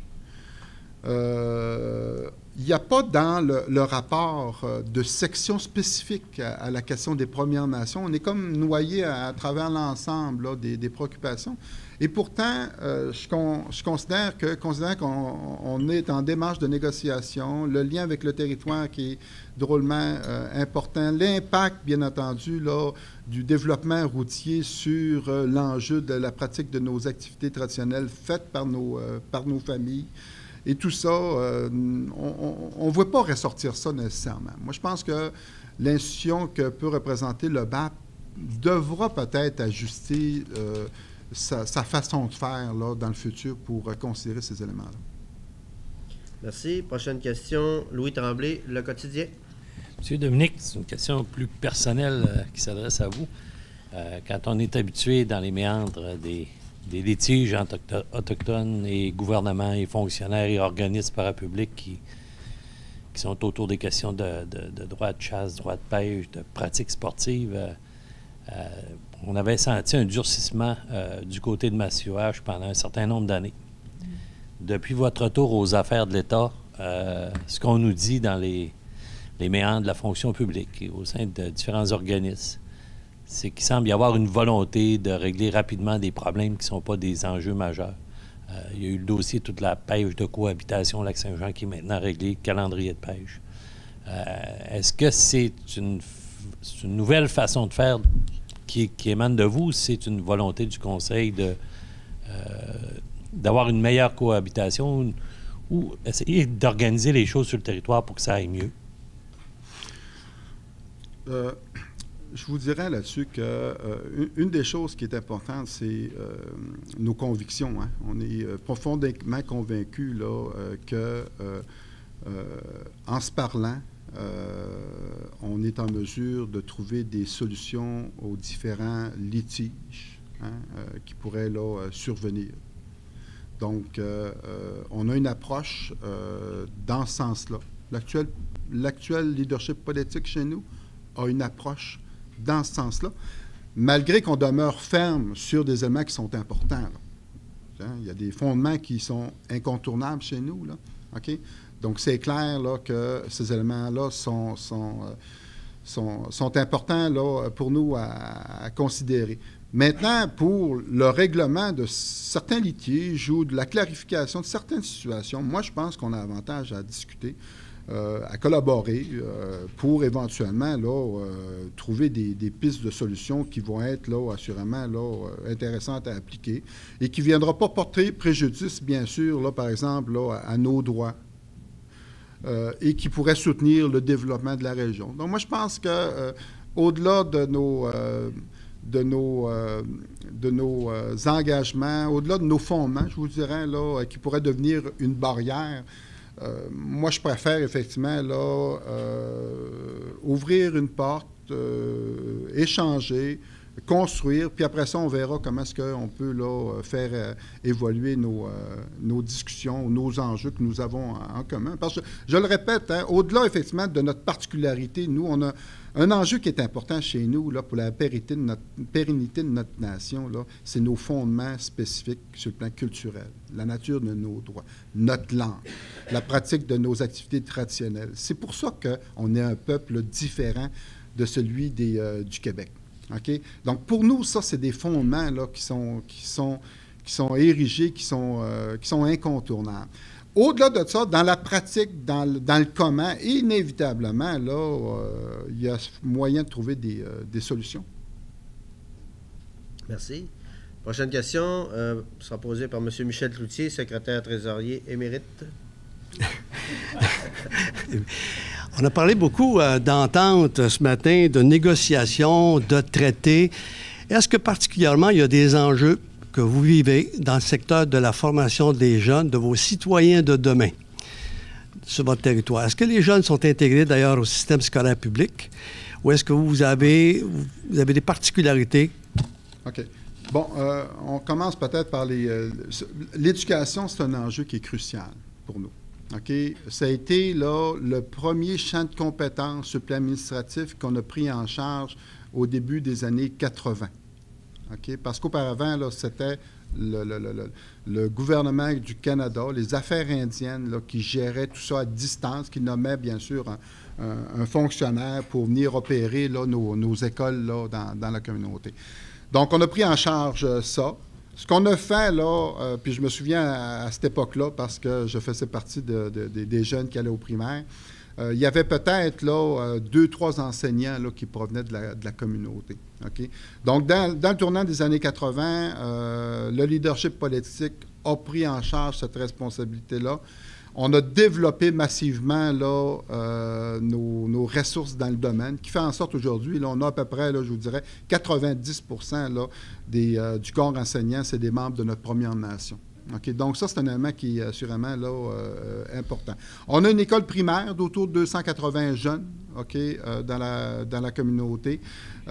S2: Il n'y a pas dans le rapport de section spécifique à la question des Premières Nations. On est comme noyé à travers l'ensemble des préoccupations. Et pourtant, je considère qu'on est en démarche de négociation, le lien avec le territoire qui est drôlement important, l'impact, bien entendu, là, du développement routier sur l'enjeu de la pratique de nos activités traditionnelles faites par nos familles. Et tout ça, on ne voit pas ressortir ça nécessairement. Moi, je pense que l'institution que peut représenter le BAP devra peut-être ajuster sa façon de faire là, dans le futur pour considérer ces éléments-là.
S1: Merci. Prochaine question. Louis Tremblay, Le Quotidien.
S4: Monsieur Dominique, c'est une question plus personnelle qui s'adresse à vous. Quand on est habitué dans les méandres des litiges entre autochtones et gouvernements et fonctionnaires et organismes parapublics qui sont autour des questions de droit de chasse, droit de pêche, de pratiques sportives, on avait senti un durcissement du côté de Massillage pendant un certain nombre d'années. Depuis votre retour aux affaires de l'État, ce qu'on nous dit dans les méandres de la fonction publique et au sein de différents organismes, c'est qu'il semble y avoir une volonté de régler rapidement des problèmes qui ne sont pas des enjeux majeurs. Il y a eu le dossier toute la pêche de cohabitation au Lac-Saint-Jean qui est maintenant réglé, calendrier de pêche. Est-ce que c'est une nouvelle façon de faire qui émane de vous, c'est une volonté du Conseil d'avoir une meilleure cohabitation ou essayer d'organiser les choses sur le territoire pour que ça aille mieux?
S2: Je vous dirais là-dessus qu'une des choses qui est importante, c'est nos convictions. Hein. On est profondément convaincus qu'en se parlant, on est en mesure de trouver des solutions aux différents litiges qui pourraient là, survenir. Donc, on a une approche dans ce sens-là. L'actuel leadership politique chez nous a une approche dans ce sens-là, malgré qu'on demeure ferme sur des éléments qui sont importants. Là. Il y a des fondements qui sont incontournables chez nous. Là. OK? Donc, c'est clair là, que ces éléments-là sont importants là, pour nous à considérer. Maintenant, pour le règlement de certains litiges ou de la clarification de certaines situations, moi, je pense qu'on a avantage à discuter, à collaborer pour éventuellement là, trouver des pistes de solutions qui vont être là, assurément là, intéressantes à appliquer et qui ne viendront pas porter préjudice, bien sûr, là, par exemple, là, à nos droits. Et qui pourrait soutenir le développement de la région. Donc, moi, je pense qu'au-delà de nos engagements, au-delà de nos fondements, je vous dirais, là, qui pourraient devenir une barrière, moi, je préfère effectivement là, ouvrir une porte, échanger, construire, puis après ça, on verra comment est-ce qu'on peut là, faire évoluer nos discussions, nos enjeux que nous avons en commun. Parce que, je le répète, hein, au-delà effectivement de notre particularité, nous, on a un enjeu qui est important chez nous là, pour la pérennité de notre nation, là, c'est nos fondements spécifiques sur le plan culturel, la nature de nos droits, notre langue, la pratique de nos activités traditionnelles. C'est pour ça qu'on est un peuple différent de celui du Québec. Okay? Donc, pour nous, ça, c'est des fondements là, qui sont érigés, qui sont incontournables. Au-delà de ça, dans la pratique, dans le comment, inévitablement, là, il y a moyen de trouver des solutions.
S1: Merci. Prochaine question sera posée par M. Michel Cloutier, secrétaire trésorier émérite.
S10: On a parlé beaucoup d'entente ce matin, de négociations, de traités. Est-ce que particulièrement, il y a des enjeux que vous vivez dans le secteur de la formation des jeunes, de vos citoyens de demain sur votre territoire? Est-ce que les jeunes sont intégrés d'ailleurs au système scolaire public ou est-ce que vous avez des particularités?
S2: OK. Bon, on commence peut-être par l'éducation, c'est un enjeu qui est crucial pour nous. OK? Ça a été là, le premier champ de compétences sur le plan administratif qu'on a pris en charge au début des années 80. OK? Parce qu'auparavant, là, c'était le gouvernement du Canada, les affaires indiennes là, qui géraient tout ça à distance, qui nommaient bien sûr un fonctionnaire pour venir opérer là, nos écoles là, dans la communauté. Donc, on a pris en charge ça. Ce qu'on a fait, là, puis je me souviens à cette époque-là, parce que je faisais partie des jeunes qui allaient au primaire, il y avait peut-être là 2-3 enseignants là, qui provenaient de la communauté. Okay? Donc, dans le tournant des années 80, le leadership politique a pris en charge cette responsabilité-là. On a développé massivement là, nos ressources dans le domaine, qui fait en sorte aujourd'hui, là, on a à peu près, là, je vous dirais, 90% là, du corps enseignant, c'est des membres de notre Première Nation. Okay? Donc ça, c'est un élément qui est assurément là, important. On a une école primaire d'autour de 280 jeunes dans la communauté, où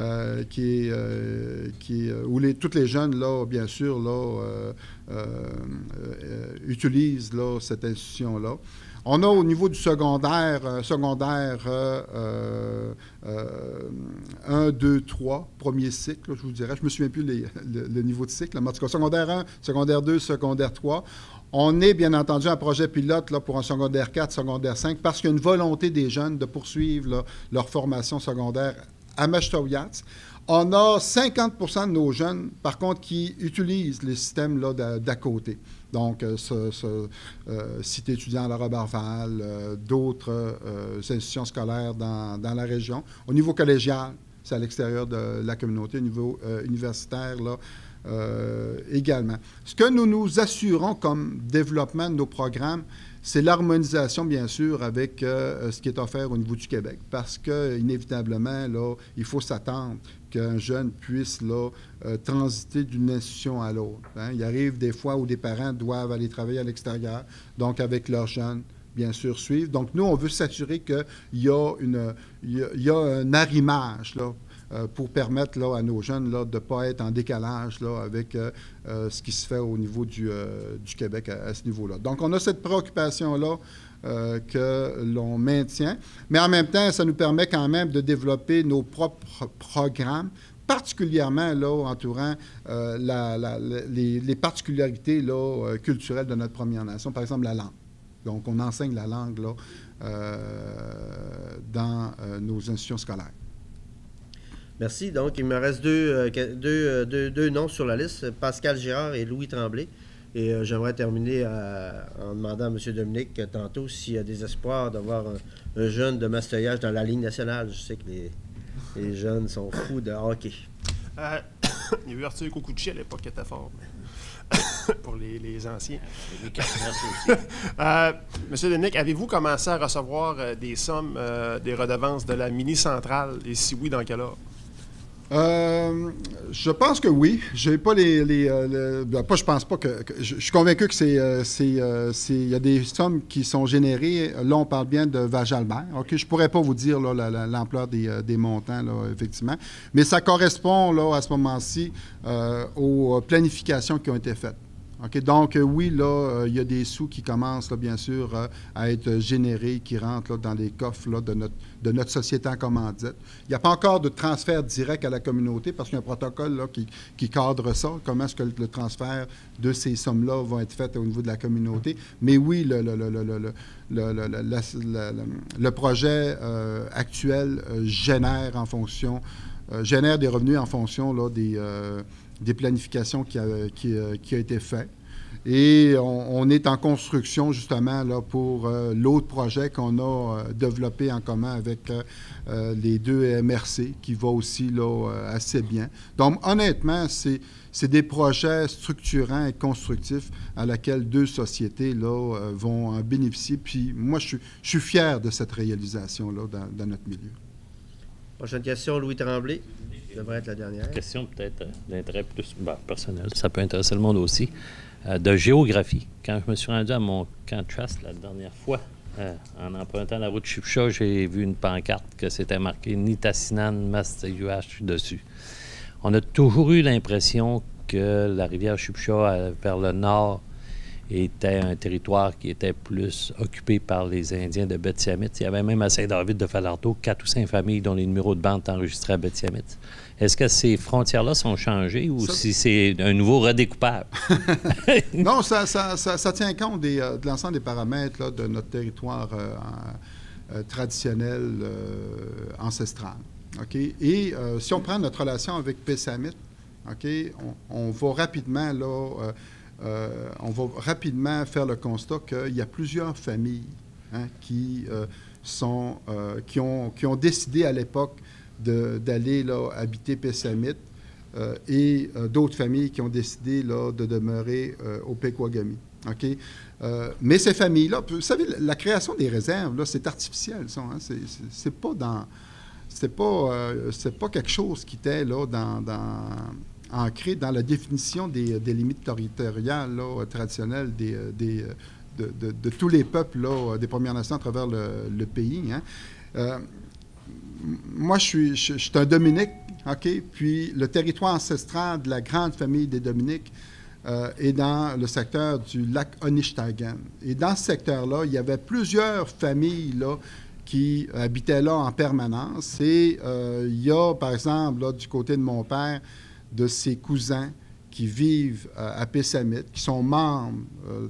S2: tous les jeunes, là, bien sûr, là, utilisent là, cette institution-là. On a au niveau du secondaire 1, 2, 3, premier cycle, là, je vous dirais. Je ne me souviens plus le niveau de cycle, mais en tout cas, secondaire 1, secondaire 2, secondaire 3. On est, bien entendu, un projet pilote là, pour un secondaire 4, secondaire 5, parce qu'il y a une volonté des jeunes de poursuivre là, leur formation secondaire à Meshtawiyats. On a 50% de nos jeunes, par contre, qui utilisent les systèmes là, d'à côté. Donc, Cité étudiant à la Roberval, d'autres institutions scolaires dans la région. Au niveau collégial, c'est à l'extérieur de la communauté. Au niveau universitaire, là, également. Ce que nous nous assurons comme développement de nos programmes, c'est l'harmonisation, bien sûr, avec ce qui est offert au niveau du Québec, parce que inévitablement, là, il faut s'attendre qu'un jeune puisse là, transiter d'une institution à l'autre. Hein. Il arrive des fois où des parents doivent aller travailler à l'extérieur, donc avec leurs jeunes, bien sûr, suivre. Donc, nous, on veut s'assurer qu'il y a un arrimage, là, pour permettre là, à nos jeunes là, de ne pas être en décalage là, avec ce qui se fait au niveau du Québec à ce niveau-là. Donc, on a cette préoccupation-là que l'on maintient, mais en même temps, ça nous permet quand même de développer nos propres programmes, particulièrement là, entourant les particularités là, culturelles de notre Première Nation, par exemple la langue. Donc, on enseigne la langue là, dans nos institutions scolaires.
S1: Merci. Donc, il me reste deux noms sur la liste, Pascal Girard et Louis Tremblay. Et j'aimerais terminer en demandant à M. Dominique tantôt s'il y a des espoirs d'avoir un jeune de Mastoyage dans la Ligue nationale. Je sais que les jeunes sont fous de hockey.
S9: Il y a eu Arthur Kokuchi à l'époque qui était fort, pour les anciens. Monsieur Dominique, avez-vous commencé à recevoir des sommes, des redevances de la mini-centrale? Et si oui, dans quel ordre?
S2: Je pense que oui. J'ai pas je pense pas que je suis convaincu que il y a des sommes qui sont générées. Là, on parle bien de Val-Jalbert. OK, je pourrais pas vous dire là, l'ampleur des montants là, effectivement, mais ça correspond là à ce moment-ci aux planifications qui ont été faites. OK, donc oui, là, il y a des sous qui commencent, là, bien sûr, à être générés, qui rentrent là, dans les coffres là, de notre société en commandite. Il n'y a pas encore de transfert direct à la communauté parce qu'il y a un protocole là, qui cadre ça, comment est-ce que le transfert de ces sommes-là va être fait au niveau de la communauté. Mais oui, le projet actuel génère des revenus en fonction là, des planifications qui a été fait. Et on est en construction, justement, là, pour l'autre projet qu'on a développé en commun avec les deux MRC, qui va aussi là, assez bien. Donc, honnêtement, c'est des projets structurants et constructifs à laquelle deux sociétés là, vont en bénéficier. Puis moi, je suis fier de cette réalisation-là dans notre milieu.
S1: Prochaine question, Louis Tremblay. Ça devrait être la dernière.
S4: Question peut-être d'intérêt plus personnel, ça peut intéresser le monde aussi. De géographie. Quand je me suis rendu à mon camp de chasse la dernière fois, en empruntant la route Chipcha, j'ai vu une pancarte que c'était marqué Nitassinan Mastoyuash dessus. On a toujours eu l'impression que la rivière Chibcha vers le nord était un territoire qui était plus occupé par les Indiens de Betty-Amite. Il y avait même à Saint-David de Falardeau 4 ou 5 familles dont les numéros de bande étaient enregistrés à Betty-Amite. Est-ce que ces frontières-là sont changées ou si c'est un nouveau redécoupage?
S2: Non, ça tient compte de l'ensemble des paramètres là, de notre territoire traditionnel, ancestral. Okay? Et si on prend notre relation avec Pessamit, okay, on va rapidement là, faire le constat qu'il y a plusieurs familles qui ont décidé à l'époque d'aller habiter Pessamit et d'autres familles qui ont décidé là, de demeurer au Pequawagami. Okay? Mais ces familles-là, vous savez, la création des réserves, là, c'est artificiel, ça. Hein? C'est pas quelque chose qui était là, ancré dans la définition des limites territoriales là, traditionnelles de tous les peuples là, des Premières Nations à travers le pays. Hein? Moi, je suis un Dominique, OK? Puis le territoire ancestral de la grande famille des Dominiques est dans le secteur du lac Onishtagan. Et dans ce secteur-là, il y avait plusieurs familles là, qui habitaient là en permanence. Et il y a, par exemple, là, du côté de mon père, de ses cousins qui vivent à Pessamit, qui sont membres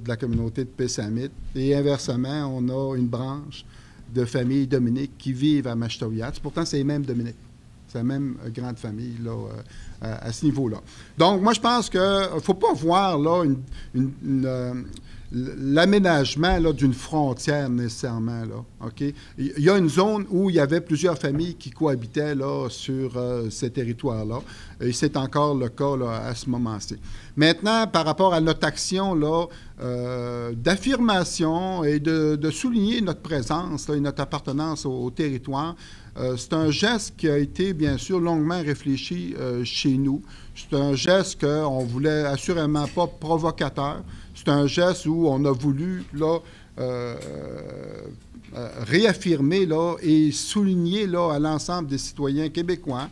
S2: de la communauté de Pessamit. Et inversement, on a une branche de familles Dominiques qui vivent à Mashtawiyat. Pourtant, c'est les mêmes Dominiques. C'est la même grande famille là, à ce niveau-là. Donc, moi, je pense qu'il ne faut pas voir là, l'aménagement d'une frontière nécessairement. Là, okay? Il y a une zone où il y avait plusieurs familles qui cohabitaient là, sur ces territoires-là. Et c'est encore le cas là, à ce moment-ci. Maintenant, par rapport à notre action là, d'affirmation et de souligner notre présence là, et notre appartenance au territoire, c'est un geste qui a été, bien sûr, longuement réfléchi chez nous. C'est un geste qu'on ne voulait assurément pas provocateur. C'est un geste où on a voulu là, réaffirmer là, et souligner là, à l'ensemble des citoyens québécois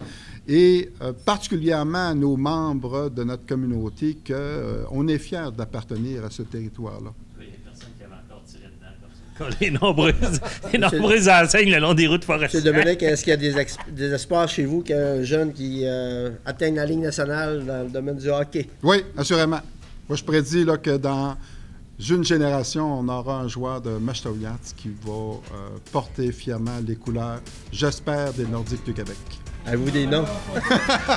S2: et particulièrement à nos membres de notre communauté qu'on est fiers d'appartenir à ce territoire-là.
S4: Il y a personne qui avait encore tiré dedans comme ça. Les nombreuses enseignes le long des routes forestières.
S1: M. Dominique, est-ce qu'il y a des espoirs chez vous qu'un jeune qui atteigne la Ligue nationale dans le domaine du hockey?
S2: Oui, assurément. Moi, je prédis là, que dans une génération, on aura un joueur de Mashtawiyat qui va porter fièrement les couleurs, j'espère, des Nordiques du Québec.
S1: Avez-vous des noms?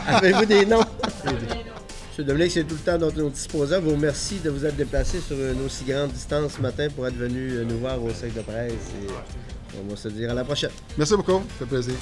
S1: Avez-vous des noms? M. Dominique, c'est tout le temps dont nous disposons. Vous remercie de vous être déplacé sur une aussi grande distance ce matin pour être venu nous voir au cercle de presse. Et on va se dire à la prochaine.
S2: Merci beaucoup. Ça fait plaisir.